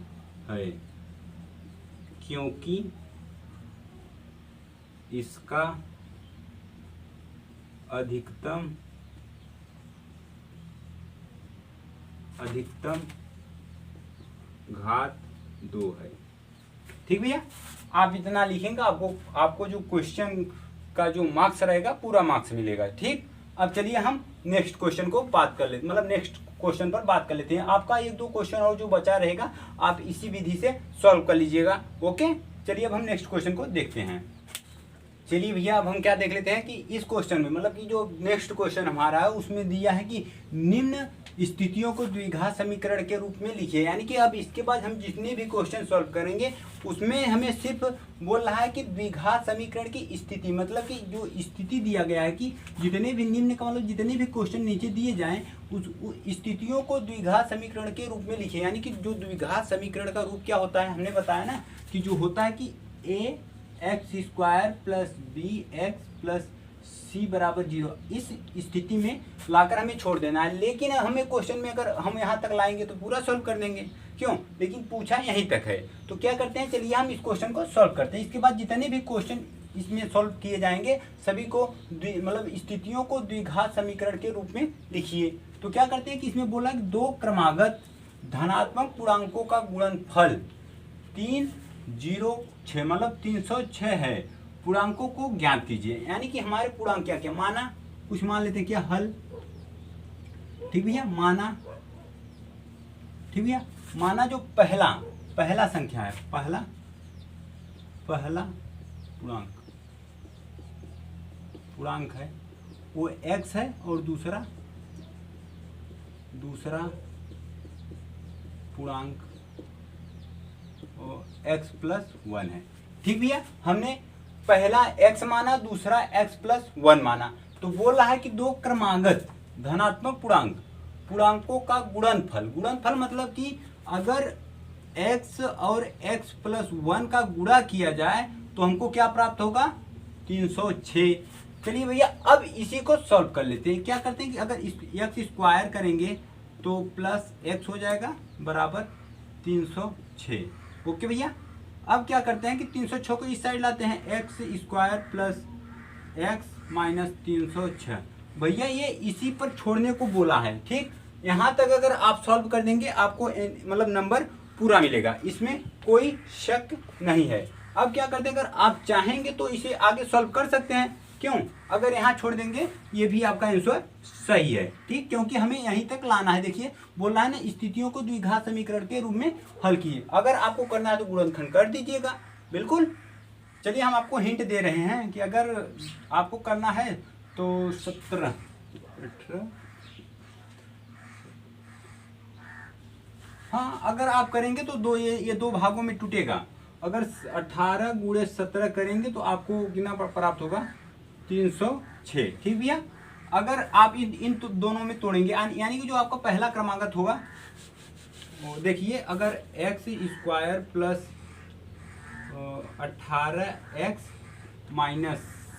है क्योंकि इसका अधिकतम घात 2 है। ठीक भैया, आप इतना लिखेंगे, आपको जो क्वेश्चन का जो मार्क्स रहेगा पूरा मार्क्स मिलेगा। ठीक, अब चलिए हम नेक्स्ट क्वेश्चन को बात कर लेते, मतलब नेक्स्ट क्वेश्चन पर बात कर लेते हैं। आपका 1-2 क्वेश्चन और जो बचा रहेगा आप इसी विधि से सॉल्व कर लीजिएगा। ओके, चलिए अब हम नेक्स्ट क्वेश्चन को देखते हैं। चलिए भैया, अब हम क्या देख लेते हैं कि इस क्वेश्चन में, मतलब कि जो नेक्स्ट क्वेश्चन हमारा है उसमें दिया है कि निम्न स्थितियों को द्विघात समीकरण के रूप में लिखिए। यानी कि अब इसके बाद हम जितने भी क्वेश्चन सॉल्व करेंगे उसमें हमें सिर्फ बोल रहा है कि द्विघात समीकरण की स्थिति, मतलब कि जो स्थिति दिया गया है कि जितने भी निम्न का मतलब जितने भी क्वेश्चन नीचे दिए जाएं उस स्थितियों को द्विघात समीकरण के रूप में लिखिए। यानी कि जो द्विघात समीकरण का रूप क्या होता है, हमने बताया ना कि जो होता है कि ax² + bx + c = 0, इस स्थिति में लाकर हमें छोड़ देना है। लेकिन हमें क्वेश्चन में अगर हम यहाँ तक लाएंगे तो पूरा सॉल्व कर देंगे, क्यों, लेकिन पूछा यहीं तक है। तो क्या करते हैं, चलिए हम इस क्वेश्चन को सॉल्व करते हैं। इसके बाद जितने भी क्वेश्चन इसमें सॉल्व किए जाएंगे सभी को मतलब स्थितियों को द्विघात समीकरण के रूप में लिखिए। तो क्या करते हैं कि इसमें बोला कि 2 क्रमागत धनात्मक पूर्णांकों का गुणनफल 306 मतलब 306 है, पूर्णांकों को ज्ञात कीजिए। यानी कि हमारे पूर्णांक क्या क्या माना, कुछ मान लेते हैं, क्या हल। ठीक भैया, माना जो पहला संख्या है, पहला पूर्णांक है वो x है और दूसरा पूर्णांक x + 1 है। ठीक भैया, हमने पहला x माना, दूसरा x + 1 माना। तो बोल रहा है कि 2 क्रमागत धनात्मक पूर्णांकों का गुणनफल मतलब कि अगर x और x + 1 का गुणा किया जाए तो हमको क्या प्राप्त होगा, 306। चलिए भैया, अब इसी को सॉल्व कर लेते हैं। क्या करते हैं कि अगर x² करेंगे तो +x हो जाएगा बराबर 306। ओके भैया, अब क्या करते हैं कि 306 को इस साइड लाते हैं, x² + x - 306। भैया ये इसी पर छोड़ने को बोला है। ठीक, यहाँ तक अगर आप सॉल्व कर देंगे आपको मतलब नंबर पूरा मिलेगा, इसमें कोई शक नहीं है। अब क्या करते हैं, अगर आप चाहेंगे तो इसे आगे सॉल्व कर सकते हैं, क्यों, अगर यहाँ छोड़ देंगे ये भी आपका आंसर सही है। ठीक, क्योंकि हमें यहीं तक लाना है। देखिए बोल रहा है ना, स्थितियों को द्विघात समीकरण के रूप में हल किए। अगर आपको करना है तो गुणनखंड कर दीजिएगा, बिल्कुल। चलिए हम आपको हिंट दे रहे हैं कि अगर आपको करना है तो 17 18, हाँ, अगर आप करेंगे तो ये 2 भागों में टूटेगा। अगर 18 × 17 करेंगे तो आपको कितना प्राप्त होगा, 306। ठीक भैया, अगर आप इन दोनों में तोड़ेंगे यानी कि जो आपका पहला क्रमागत होगा, देखिए अगर x² + 18x -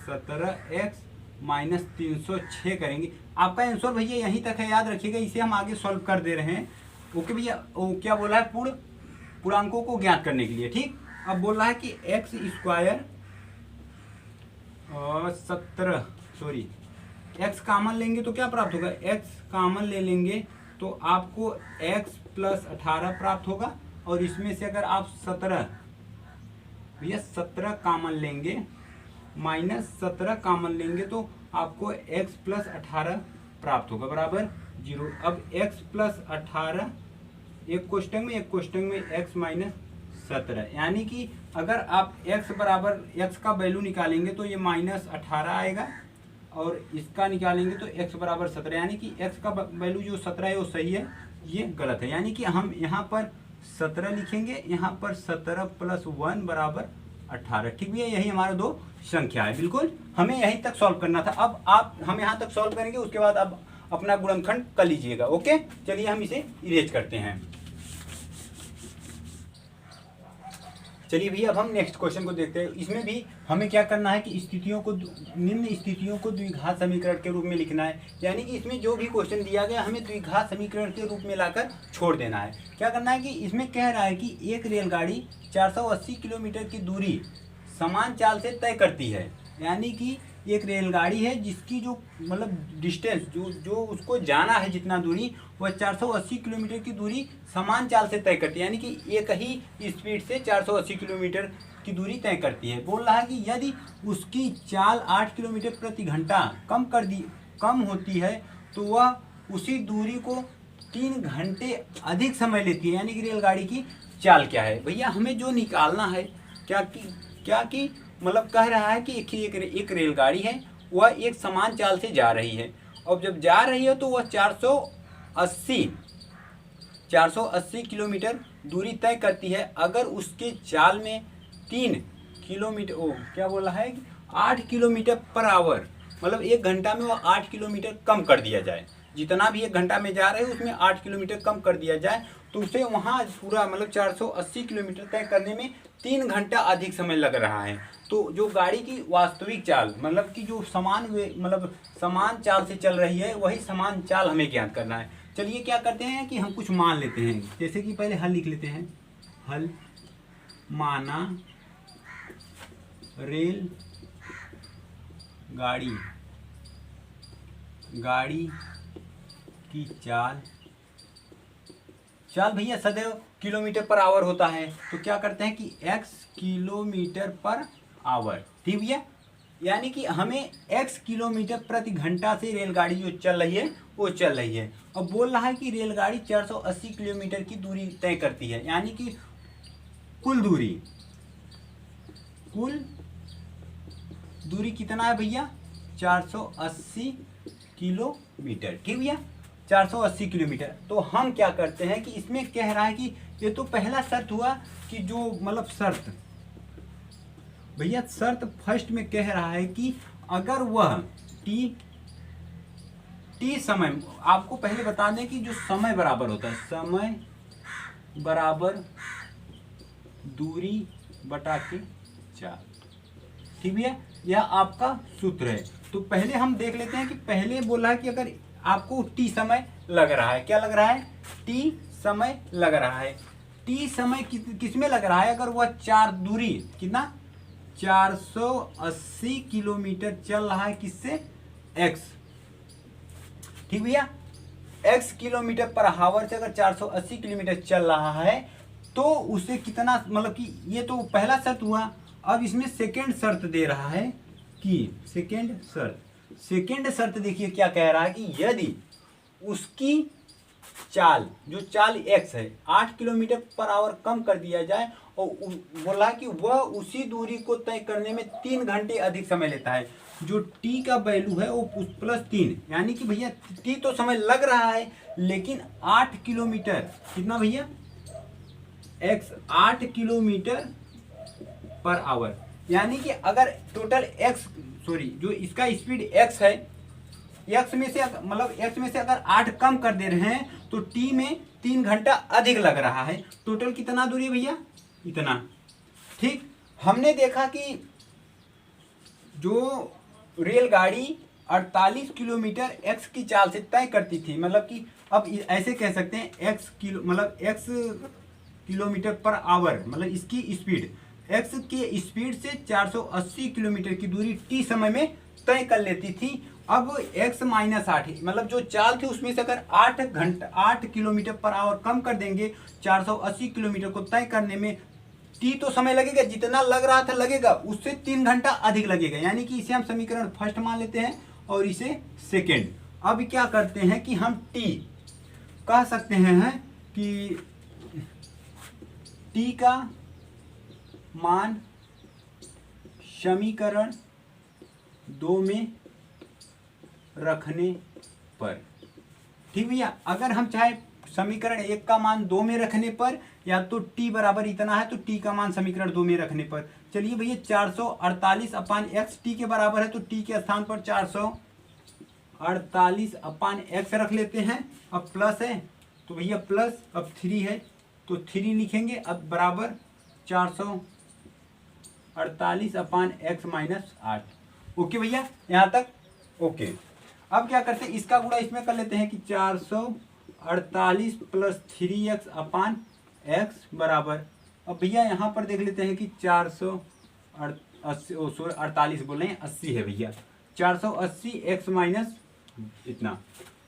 17x - 306 करेंगे, आपका आंसर भैया यहीं तक है, याद रखिएगा। इसे हम आगे सॉल्व कर दे रहे हैं। ओके भैया, वो क्या बोला है, पूर्णांकों को ज्ञात करने के लिए। ठीक, अब बोल रहा है कि x² और 17 x कॉमन लेंगे तो क्या प्राप्त होगा, x कॉमन ले लेंगे तो आपको x + 18 प्राप्त होगा। और इसमें से अगर आप 17 भैया 17 कॉमन लेंगे, -17 कॉमन लेंगे तो आपको x प्लस 18 प्राप्त होगा बराबर 0। अब x प्लस 18 एक कोष्टक में, एक कोष्टक में x माइनस 17, यानी कि अगर आप x बराबर x का वैल्यू निकालेंगे तो ये -18 आएगा और इसका निकालेंगे तो x बराबर 17, यानी कि x का वैल्यू जो 17 है वो सही है, ये गलत है। यानी कि हम यहाँ पर 17 लिखेंगे, यहाँ पर 17 प्लस 1 बराबर 18। ठीक है, यही हमारा दो संख्या है। बिल्कुल हमें यहीं तक सॉल्व करना था। अब आप हम यहाँ तक सॉल्व करेंगे, उसके बाद आप अपना गुणनखंड कर लीजिएगा। ओके, चलिए हम इसे इरेज करते हैं। चलिए भैया अब हम नेक्स्ट क्वेश्चन को देखते हैं। इसमें भी हमें क्या करना है कि स्थितियों को, निम्न स्थितियों को द्विघात समीकरण के रूप में लिखना है। यानी कि इसमें जो भी क्वेश्चन दिया गया हमें द्विघात समीकरण के रूप में लाकर छोड़ देना है। क्या करना है कि इसमें कह रहा है कि एक रेलगाड़ी 480 किलोमीटर की दूरी समान चाल से तय करती है। यानी कि एक रेलगाड़ी है जिसकी जो मतलब डिस्टेंस जो उसको जाना है जितना दूरी, वह 480 किलोमीटर की दूरी समान चाल से तय करती है। यानी कि एक ही स्पीड से 480 किलोमीटर की दूरी तय करती है। बोल रहा है कि यदि उसकी चाल 8 किलोमीटर प्रति घंटा कम होती है तो वह उसी दूरी को 3 घंटे अधिक समय लेती है। यानी कि रेलगाड़ी की चाल क्या है भैया, हमें जो निकालना है क्या कि मतलब कह रहा है कि एक रेलगाड़ी है, वह एक समान चाल से जा रही है और जब जा रही है तो वह 480 किलोमीटर दूरी तय करती है। अगर उसके चाल में 3 किलोमीटर क्या बोला है 8 किलोमीटर पर आवर, मतलब 1 घंटा में वह 8 किलोमीटर कम कर दिया जाए, जितना भी 1 घंटा में जा रहे हैं उसमें 8 किलोमीटर कम कर दिया जाए, तो उसे वहाँ पूरा मतलब 480 किलोमीटर तय करने में 3 घंटा अधिक समय लग रहा है। तो जो गाड़ी की वास्तविक चाल मतलब कि जो समान चाल से चल रही है, वही समान चाल हमें ज्ञात करना है। चलिए क्या करते हैं कि हम कुछ मान लेते हैं। जैसे कि पहले हल लिख लेते हैं। हल माना रेल गाड़ी की चाल भैया सदैव किलोमीटर पर आवर होता है, तो क्या करते हैं कि x किलोमीटर पर आवर। ठीक भैया, यानी कि हमें x किलोमीटर प्रति घंटा से रेलगाड़ी जो चल रही है वो चल रही है। अब बोल रहा है कि रेलगाड़ी 480 किलोमीटर की दूरी तय करती है। यानी कि कुल दूरी कितना है भैया 480 किलोमीटर। ठीक भैया, 480 किलोमीटर। तो हम क्या करते हैं कि इसमें कह रहा है कि ये तो पहला शर्त हुआ कि जो मतलब शर्त भैया शर्त फर्स्ट में कह रहा है कि अगर वह टी समय, आपको पहले बता दें कि जो समय बराबर होता है, समय बराबर दूरी बटा के चाल। ठीक भैया, यह आपका सूत्र है। तो पहले हम देख लेते हैं कि पहले बोला है कि अगर आपको टी समय लग रहा है, क्या लग रहा है टी समय लग रहा है। टी समय किस में लग रहा है, अगर वह दूरी कितना 480 किलोमीटर चल रहा है, किससे x। ठीक भैया, x किलोमीटर पर आवर से अगर 480 किलोमीटर चल रहा है तो उसे कितना मतलब कि ये तो पहला शर्त हुआ। अब इसमें सेकेंड शर्त दे रहा है कि सेकेंड शर्त देखिए क्या कह रहा है कि यदि उसकी चाल जो चाल x है 8 किलोमीटर पर आवर कम कर दिया जाए और बोला कि वह उसी दूरी को तय करने में 3 घंटे अधिक समय लेता है। जो t का वैल्यू है वो +3, यानी कि भैया t तो समय लग रहा है लेकिन 8 किलोमीटर कितना भैया x 8 किलोमीटर पर आवर, यानी कि अगर टोटल जो इसका स्पीड x है, x में से अगर 8 कम कर दे रहे हैं तो t में 3 घंटा अधिक लग रहा है। टोटल कितना दूरी है भैया इतना। ठीक, हमने देखा कि जो रेलगाड़ी 48 किलोमीटर x की चाल से तय करती थी, मतलब कि अब ऐसे कह सकते हैं x किलोमीटर पर आवर, मतलब इसकी स्पीड x के स्पीड से 480 किलोमीटर की दूरी t समय में तय कर लेती थी। अब x - 8 मतलब जो चाल थी उसमें से अगर 8 किलोमीटर पर आवर कम कर देंगे 480 किलोमीटर को तय करने में टी तो समय लगेगा, जितना लग रहा था लगेगा, उससे 3 घंटा अधिक लगेगा, यानी कि इसे हम समीकरण फर्स्ट मान लेते हैं और इसे सेकेंड। अब क्या करते हैं कि हम टी कह सकते हैं कि टी का मान समीकरण 2 में रखने पर, ठीक भैया। अगर हम चाहे समीकरण 1 का मान 2 में रखने पर, या तो t बराबर इतना है तो t का मान समीकरण 2 में रखने पर। चलिए भैया 448/x t के बराबर है, तो t के स्थान पर 448/x रख लेते हैं। अब प्लस है तो भैया प्लस, अब 3 है तो 3 लिखेंगे, अब बराबर 448/x माइनस 8। ओके भैया, यहाँ तक ओके। अब क्या करते हैं, इसका गुणा इसमें कर लेते हैं कि 448 + 3x/x बराबर, अब भैया यहाँ पर देख लेते हैं कि 448 बोले 80 है भैया, 480x माइनस इतना।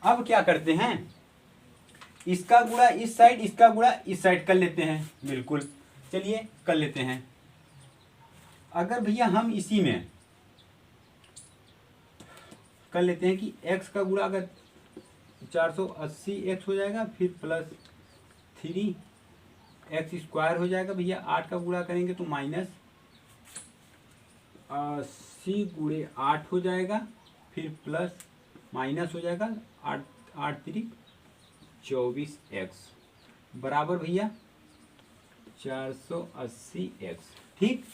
अब क्या करते हैं, इसका गुणा इस साइड, इसका गुणा इस साइड कर लेते हैं, बिल्कुल चलिए कर लेते हैं। अगर भैया हम इसी में कर लेते हैं कि x का गुणा अगर 480x हो जाएगा, फिर प्लस 3x² हो जाएगा भैया, 8 का गुणा करेंगे तो माइनस 80 × 8 हो जाएगा, फिर प्लस माइनस हो जाएगा 8 3 24x बराबर भैया 480x। ठीक,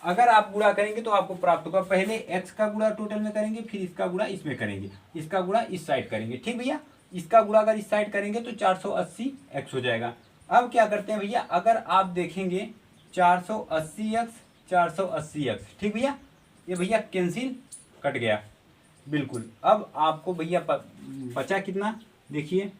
अगर आप गुणा करेंगे तो आपको प्राप्त होगा, पहले x का गुणा टोटल में करेंगे, फिर इसका गुणा इसमें करेंगे, इसका गुणा इस साइड करेंगे। ठीक भैया, इसका गुणा अगर इस साइड करेंगे तो 480x हो जाएगा। अब क्या करते हैं भैया, अगर आप देखेंगे 480x 480x, ठीक भैया, ये भैया कैंसिल कट गया बिल्कुल। अब आपको भैया बचा कितना, देखिए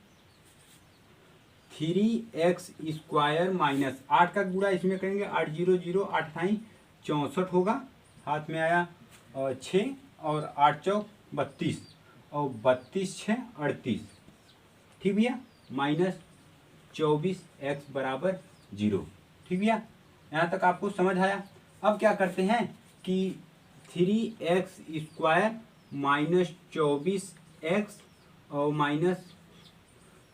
3x² माइनस 8 का गुणा इसमें करेंगे, 8 0 0 8 9 64 होगा, हाथ में आया 6 और 8 चौक 32 और 32 6 38, ठीक भैया, माइनस 24x बराबर 0। ठीक भैया, यहाँ तक आपको समझ आया। अब क्या करते हैं कि 3x² माइनस 24x और माइनस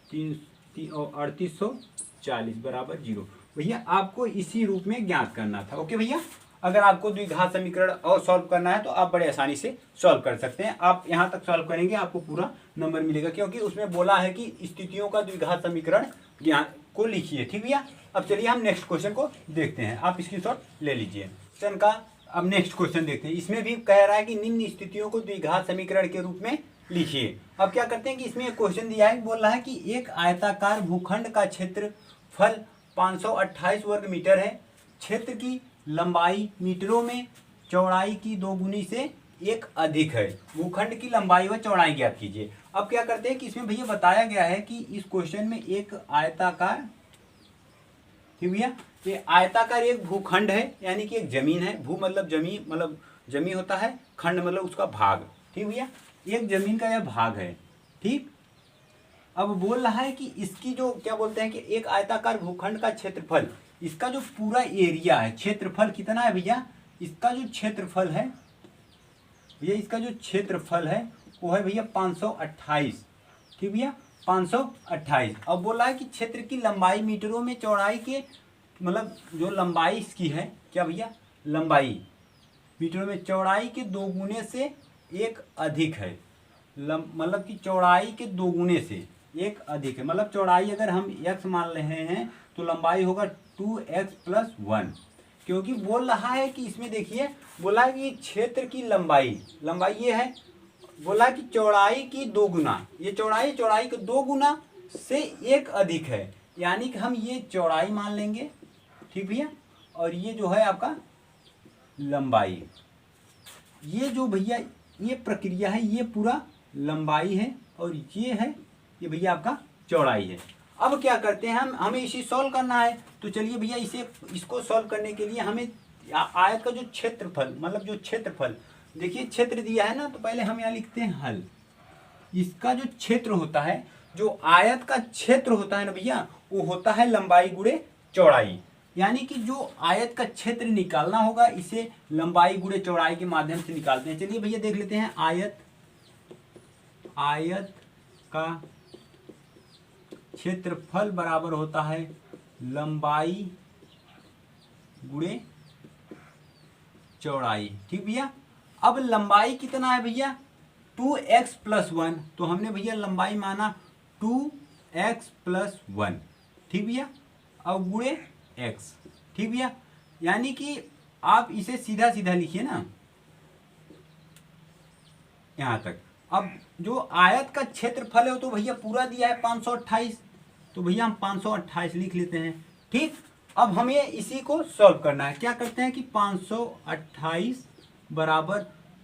3840 बराबर 0। भैया आपको इसी रूप में ज्ञात करना था। ओके भैया, अगर आपको द्विघात समीकरण और सॉल्व करना है तो आप बड़े आसानी से सॉल्व कर सकते हैं। आप यहाँ तक सॉल्व करेंगे आपको पूरा नंबर मिलेगा, क्योंकि उसमें बोला है कि स्थितियों का द्विघात समीकरण ज्ञान को लिखिए। ठीक भैया, अब चलिए हम नेक्स्ट क्वेश्चन को देखते हैं, आप स्क्रीनशॉट ले लीजिए क्वेश्चन का। अब नेक्स्ट क्वेश्चन देखते हैं, इसमें भी कह रहा है कि निम्न स्थितियों को द्विघात समीकरण के रूप में लिखिए। अब क्या करते हैं कि इसमें एक क्वेश्चन दिया है, बोल रहा है कि एक आयताकार भूखंड का क्षेत्रफल 528 वर्ग मीटर है, क्षेत्र की लंबाई मीटरों में चौड़ाई की 2 गुनी से 1 अधिक है, भूखंड की लंबाई व चौड़ाई ज्ञात कीजिए। अब क्या करते हैं कि इसमें भैया बताया गया है कि इस क्वेश्चन में एक आयताकार, ठीक भैया, ये आयताकार एक भूखंड है, यानी कि एक जमीन है, भू मतलब जमीन, मतलब जमीन होता है, खंड मतलब उसका भाग। ठीक भैया, एक जमीन का यह भाग है। ठीक, अब बोल रहा है कि इसकी जो क्या बोलते हैं कि एक आयताकार भूखंड का क्षेत्रफल, इसका जो पूरा एरिया है, क्षेत्रफल कितना है भैया, इसका जो क्षेत्रफल है भैया, इसका जो क्षेत्रफल है वो है भैया 528। ठीक भैया, 528। अब बोला है कि क्षेत्र की लंबाई मीटरों में चौड़ाई के, मतलब जो लंबाई इसकी है, क्या भैया, लंबाई मीटरों में चौड़ाई के 2 गुने से 1 अधिक है, मतलब कि चौड़ाई के 2 गुने से 1 अधिक है, मतलब चौड़ाई अगर हम x मान रहे हैं तो लंबाई होगा 2x + 1, क्योंकि बोल रहा है कि इसमें देखिए बोला है कि क्षेत्र की लंबाई ये है, बोला है कि चौड़ाई की 2 गुना, ये चौड़ाई के 2 गुना से 1 अधिक है, यानी कि हम ये चौड़ाई मान लेंगे। ठीक भैया, और ये जो है आपका लंबाई, ये जो भैया ये प्रक्रिया है, ये पूरा लंबाई है और ये है, ये भैया आपका चौड़ाई है। अब क्या करते हैं, हमें इसे सॉल्व करना है, तो चलिए भैया इसको सॉल्व करने के लिए हमें आयत का जो क्षेत्रफल, मतलब जो क्षेत्रफल, देखिए क्षेत्र दिया है ना, तो पहले हम यहाँ लिखते हैं हल। इसका जो क्षेत्र होता है, जो आयत का क्षेत्र होता है ना भैया, वो होता है लंबाई गुणे चौड़ाई, यानी कि जो आयत का क्षेत्र निकालना होगा इसे लंबाई गुणे चौड़ाई के माध्यम से निकालते हैं। चलिए भैया देख लेते हैं, आयत का क्षेत्रफल बराबर होता है लंबाई गुणे चौड़ाई। ठीक भैया, अब लंबाई कितना है भैया 2x + 1, तो हमने भैया लंबाई माना 2x + 1। ठीक भैया, अब गुणे x। ठीक भैया, यानी कि आप इसे सीधा सीधा लिखिए ना यहां तक। अब जो आयत का क्षेत्रफल है वो तो भैया पूरा दिया है 528, तो भैया हम 528 लिख लेते हैं। ठीक, अब हमें इसी को सॉल्व करना है। क्या करते हैं कि 528 बराबर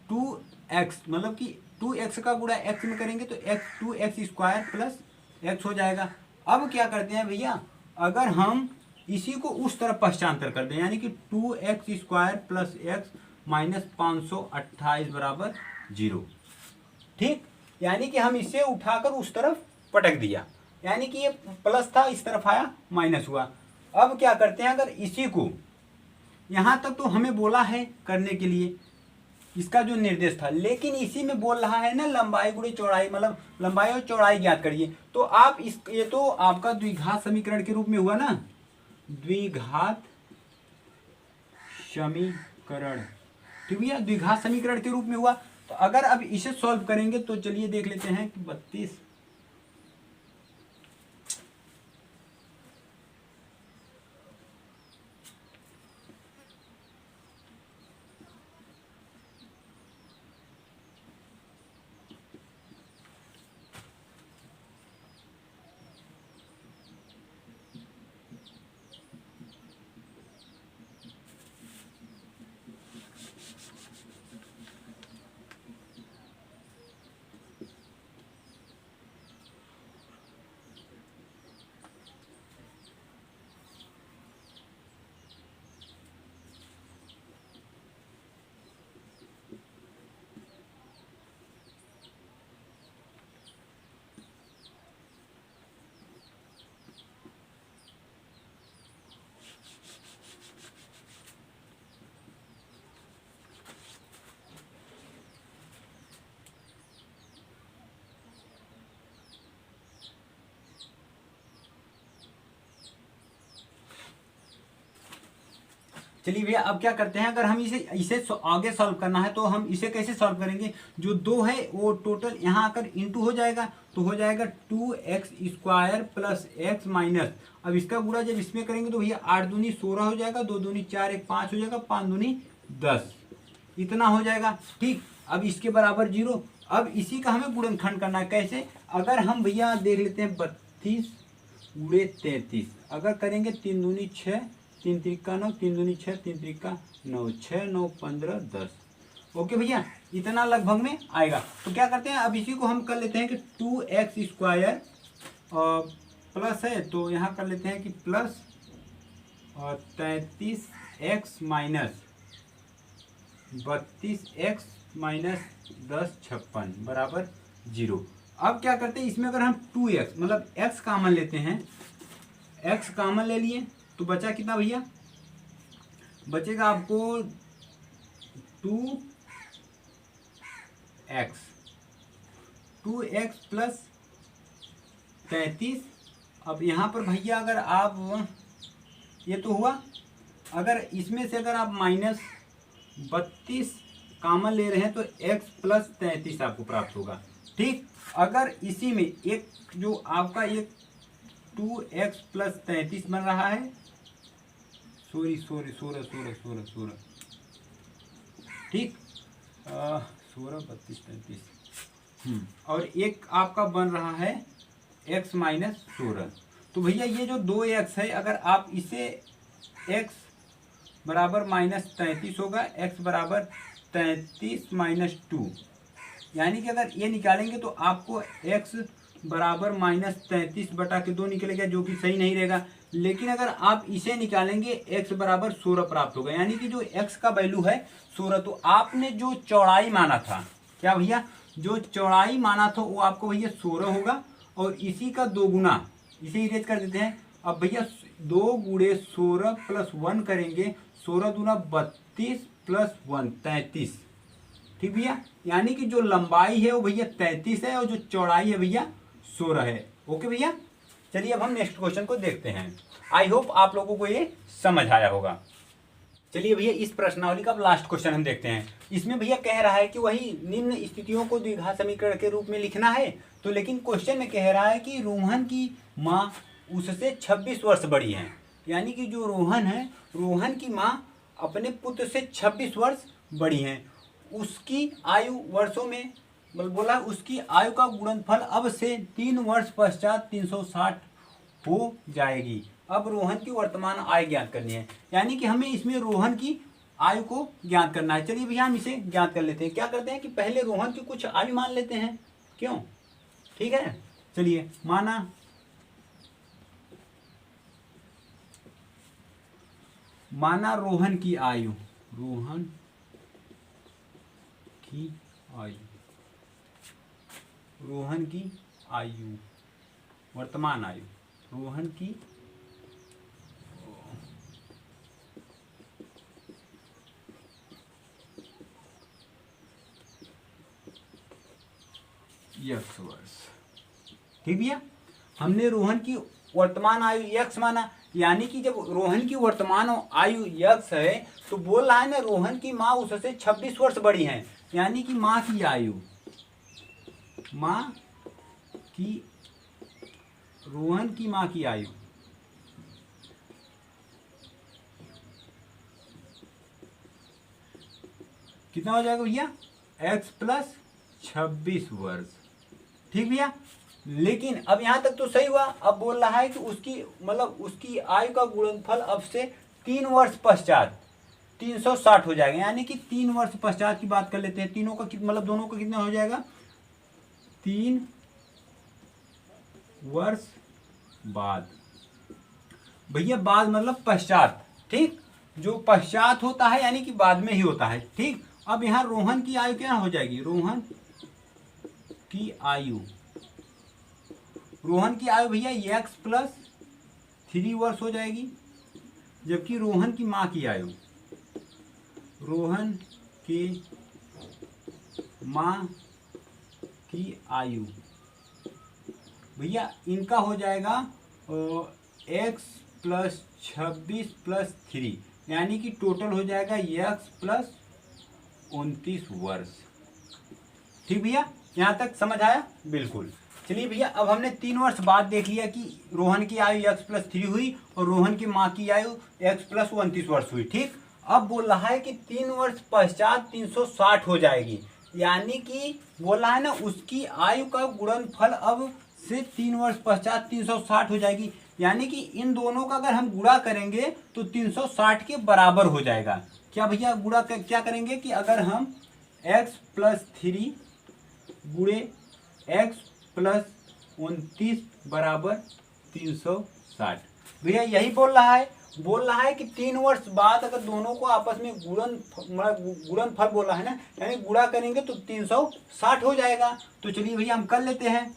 2x, मतलब कि 2x का गुणा x में करेंगे तो x 2x² + x हो जाएगा। अब क्या करते हैं भैया, अगर हम इसी को उस तरफ पक्षांतर कर दें, यानी कि 2x² + x - 528 बराबर 0। ठीक, यानी कि हम इसे उठाकर उस तरफ पटक दिया, यानी कि ये प्लस था इस तरफ आया माइनस हुआ। अब क्या करते हैं, अगर इसी को यहाँ तक तो हमें बोला है करने के लिए, इसका जो निर्देश था, लेकिन इसी में बोल रहा है ना लंबाई गुणे चौड़ाई, मतलब लंबाई और चौड़ाई ज्ञात करिए। तो आप इस, ये तो आपका द्विघात समीकरण के रूप में हुआ ना, द्विघात समीकरण। ठीक भैया, द्विघात समीकरण के रूप में हुआ। तो अगर अब इसे सॉल्व करेंगे तो चलिए देख लेते हैं कि 32। चलिए भैया, अब क्या करते हैं, अगर हम इसे आगे सॉल्व करना है तो हम इसे कैसे सॉल्व करेंगे। जो 2 है वो टोटल यहाँ आकर इंटू हो जाएगा, तो हो जाएगा 2x² + x माइनस, अब इसका गुणा जब इसमें करेंगे तो भैया 8 दूनी 16 हो जाएगा, 2 दूनी 4, 1 5 हो जाएगा, 5 दूनी 10, इतना हो जाएगा। ठीक, अब इसके बराबर 0। अब इसी का हमें गुणनखंड करना है। कैसे, अगर हम भैया देख लेते हैं 32 गुणे 33, अगर करेंगे 3 दूनी 6, 3 त्रिका 9, 3 दूनी 6, 3 त्रिका 9, 6 9 15 10। ओके भैया, इतना लगभग में आएगा। तो क्या करते हैं, अब इसी को हम कर लेते हैं कि 2x² प्लस है तो यहाँ कर लेते हैं कि plus 33x minus 32x minus 10 56 बराबर 0। अब क्या करते हैं, इसमें अगर हम 2x मतलब x कॉमन लेते हैं, x कॉमन ले लिए तो बचा कितना भैया, बचेगा आपको 2x प्लस 33। अब यहाँ पर भैया अगर आप ये तो हुआ, अगर इसमें से अगर आप -32 कॉमन ले रहे हैं तो x + 33 आपको प्राप्त होगा। ठीक, अगर इसी में एक जो आपका एक 2x + 33 बन रहा है, सॉरी 16 ठीक, 16 32 33, और एक आपका बन रहा है x - 16। तो भैया ये जो 2x है, अगर आप इसे x बराबर -33 होगा, x बराबर 33 - 2, यानी कि अगर ये निकालेंगे तो आपको x बराबर -33/2 निकलेगा, जो कि सही नहीं रहेगा। लेकिन अगर आप इसे निकालेंगे x बराबर 16 प्राप्त होगा, यानी कि जो x का वैल्यू है 16। तो आपने जो चौड़ाई माना था, क्या भैया, जो चौड़ाई माना था वो आपको भैया 16 होगा, और इसी का 2 गुना, इसे इरेज कर देते हैं। अब भैया 2 गुणे 16 प्लस 1 करेंगे, 16 दूना 32 प्लस 1 33। ठीक भैया, यानी कि जो लंबाई है वो भैया 33 है और जो चौड़ाई है भैया 16 है। ओके भैया, चलिए अब हम नेक्स्ट क्वेश्चन को देखते हैं। आई होप आप लोगों को ये समझ आया होगा। चलिए भैया इस प्रश्नावली का अब लास्ट क्वेश्चन हम देखते हैं। इसमें भैया कह रहा है कि वही निम्न स्थितियों को द्विघात समीकरण के रूप में लिखना है। तो लेकिन क्वेश्चन में कह रहा है कि रोहन की माँ उससे 26 वर्ष बड़ी है, यानी कि जो रोहन है, रोहन की माँ अपने पुत्र से 26 वर्ष बड़ी हैं। उसकी आयु वर्षों में बोला, उसकी आयु का गुणनफल अब से 3 वर्ष पश्चात 360 हो जाएगी। अब रोहन की वर्तमान आयु ज्ञात करनी है, यानी कि हमें इसमें रोहन की आयु को ज्ञात करना है। चलिए भैया हम इसे ज्ञात कर लेते हैं। क्या करते हैं कि पहले रोहन की कुछ आयु मान लेते हैं, क्यों? ठीक है, चलिए माना रोहन की आयु, रोहन की आयु, रोहन की आयु, वर्तमान आयु, रोहन की x वर्ष। ठीक भैया, हमने रोहन की वर्तमान आयु x माना, यानी कि जब रोहन की वर्तमान आयु x है तो बोल रहा है ना रोहन की माँ उससे 26 वर्ष बड़ी है, यानी कि माँ की आयु, माँ की, रोहन की माँ की आयु कितना हो जाएगा भैया? x प्लस 26 वर्ष। ठीक भैया, लेकिन अब यहां तक तो सही हुआ। अब बोल रहा है कि उसकी उसकी आयु का गुणनफल अब से 3 वर्ष पश्चात 360 हो जाएगा, यानी कि 3 वर्ष पश्चात की बात कर लेते हैं। तीनों का दोनों का कितना हो जाएगा? 3 वर्ष बाद। भैया बाद मतलब पश्चात, ठीक, जो पश्चात होता है यानी कि बाद में ही होता है। ठीक, अब यहाँ रोहन की आयु क्या हो जाएगी? रोहन की आयु, रोहन की आयु भैया x प्लस 3 वर्ष हो जाएगी, जबकि रोहन की माँ की आयु, रोहन की माँ की आयु भैया इनका हो जाएगा x प्लस 26 प्लस 3, यानी कि टोटल हो जाएगा x प्लस 29 वर्ष। ठीक भैया, यहाँ तक समझ आया? बिल्कुल। चलिए भैया अब हमने 3 वर्ष बाद देख लिया कि रोहन की आयु x प्लस 3 हुई और रोहन की माँ की आयु x प्लस 29 वर्ष हुई। ठीक, अब बोल रहा है कि 3 वर्ष पश्चात 360 हो जाएगी, यानी कि बोल रहा है ना उसकी आयु का गुणनफल अब से 3 वर्ष पश्चात 360 हो जाएगी, यानी कि इन दोनों का अगर हम गुणा करेंगे तो 360 के बराबर हो जाएगा। क्या भैया गुणा क्या करेंगे कि अगर हम x प्लस 3 गुणे x प्लस 29 बराबर 360, भैया यही बोल रहा है कि 3 वर्ष बाद अगर दोनों को आपस में गुणनफल बोल रहा है ना, यानी गुणा करेंगे तो 360 हो जाएगा। तो चलिए भैया हम कर लेते हैं।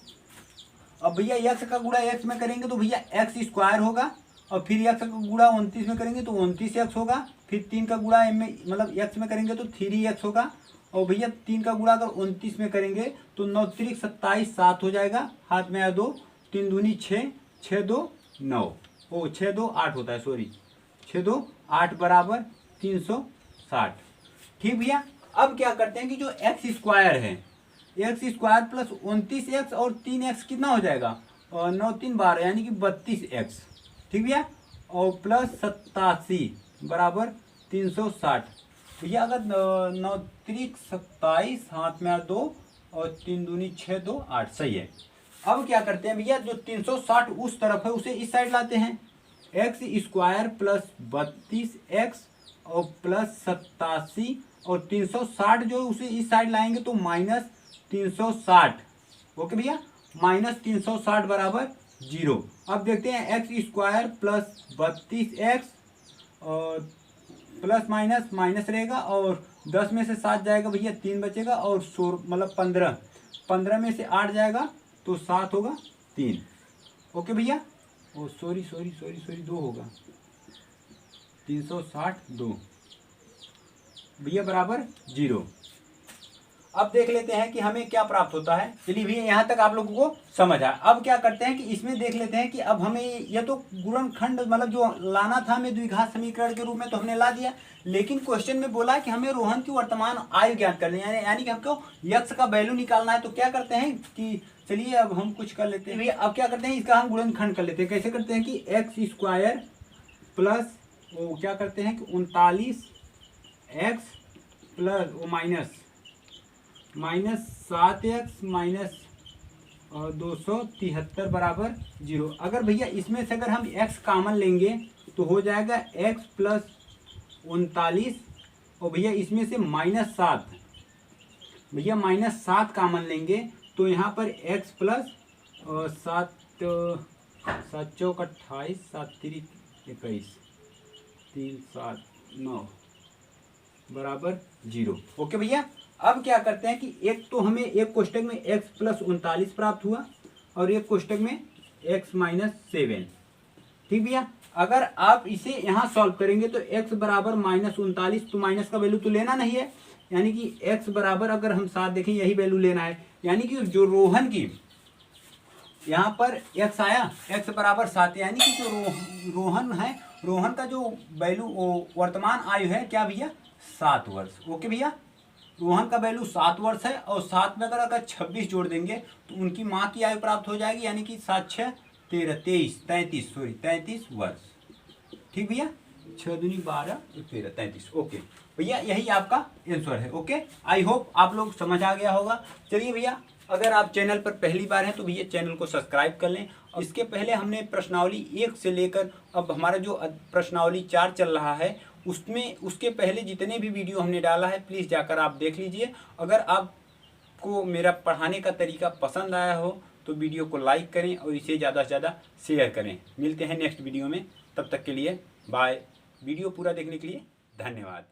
अब भैया x का गुणा x में करेंगे तो भैया x स्क्वायर होगा, और फिर x का गुणा 29 में करेंगे तो 29x होगा, फिर 3 का गुणा m में x में करेंगे तो 3x होगा, और भैया 3 का गुणा अगर 29 में करेंगे तो 9 3 27 7 हो जाएगा, हाथ में आया 2, 3 दूनी 6, 6 2 9, 6 2 8 होता है, सॉरी 6 2 8 बराबर 360। ठीक भैया, अब क्या करते हैं कि जो x स्क्वायर है, x स्क्वायर प्लस 29x और 3x कितना हो जाएगा? 9 3 12 यानी कि 32x। ठीक भैया, और प्लस 87 बराबर 360। भैया अगर 9 3 27 हाथ में 2 और 3 दूनी 6 2 8, सही है। अब क्या करते हैं भैया, जो 360 उस तरफ है उसे इस साइड लाते हैं, x स्क्वायर प्लस 32x और प्लस 87 और 360 जो उसे इस साइड लाएंगे तो माइनस 360। ओके भैया, माइनस 360 बराबर 0। अब देखते हैं x स्क्वायर प्लस 32x और प्लस माइनस माइनस रहेगा, और 10 में से 7 जाएगा भैया 3 बचेगा, और 15 में से 8 जाएगा तो 7 होगा 3। ओके भैया, ओ सॉरी 2 होगा, 360 भैया बराबर 0। अब देख लेते हैं कि हमें क्या प्राप्त होता है। चलिए भैया यहाँ तक आप लोगों को समझ आया। अब क्या करते हैं कि इसमें देख लेते हैं कि अब हमें यह तो गुणनखंड मतलब जो लाना था हमें द्विघात समीकरण के रूप में तो हमने ला दिया, लेकिन क्वेश्चन में बोला कि हमें रोहन की वर्तमान आयु ज्ञात करनी है, यानी कि हमको यक्ष का वैल्यू निकालना है। तो क्या करते हैं कि चलिए अब हम कुछ कर लेते हैं भैया। अब क्या करते हैं, इसका हम गुणनखंड कर लेते हैं। कैसे करते हैं कि एक्स स्क्वायर प्लस वो क्या करते हैं कि 39x प्लस वो माइनस 7x माइनस 273 बराबर 0। अगर भैया इसमें से अगर हम x कॉमन लेंगे तो हो जाएगा x प्लस 39 और भैया इसमें से -7, भैया -7 कॉमन लेंगे तो यहाँ पर x प्लस 7 चौक 28 7 3 21 3 7 9 बराबर 0। ओके भैया। अब क्या करते हैं कि एक तो हमें एक कोष्टक में x प्लस 39 प्राप्त हुआ और एक कोष्टक में x माइनस 7। ठीक भैया। अगर आप इसे यहाँ सॉल्व करेंगे तो x बराबर -39, तो माइनस का वैल्यू तो लेना नहीं है, यानी कि x बराबर अगर हम 7 देखें यही वैल्यू लेना है, यानी कि जो रोहन की यहाँ पर x आया, x बराबर 7, यानी कि जो रोहन है, रोहन का जो वैल्यू वर्तमान आयु है क्या भैया 7 वर्ष। ओके भैया, रोहन का वैल्यू 7 वर्ष है और 7 में अगर 26 जोड़ देंगे तो उनकी माँ की आयु प्राप्त हो जाएगी, यानी कि 7 6 13 33 वर्ष। ठीक भैया, 6 दूनी 12 13 33। ओके भैया, यही आपका आंसर है। ओके, आई होप आप लोग समझ आ गया होगा। चलिए भैया, अगर आप चैनल पर पहली बार हैं तो भैया चैनल को सब्सक्राइब कर लें। और इसके पहले हमने प्रश्नावली 1 से लेकर अब हमारा जो प्रश्नावली 4 चल रहा है उसमें उसके पहले जितने भी वीडियो हमने डाला है प्लीज़ जाकर आप देख लीजिए। अगर आपको मेरा पढ़ाने का तरीका पसंद आया हो तो वीडियो को लाइक करें और इसे ज़्यादा से ज़्यादा शेयर करें। मिलते हैं नेक्स्ट वीडियो में, तब तक के लिए बाय। वीडियो पूरा देखने के लिए धन्यवाद।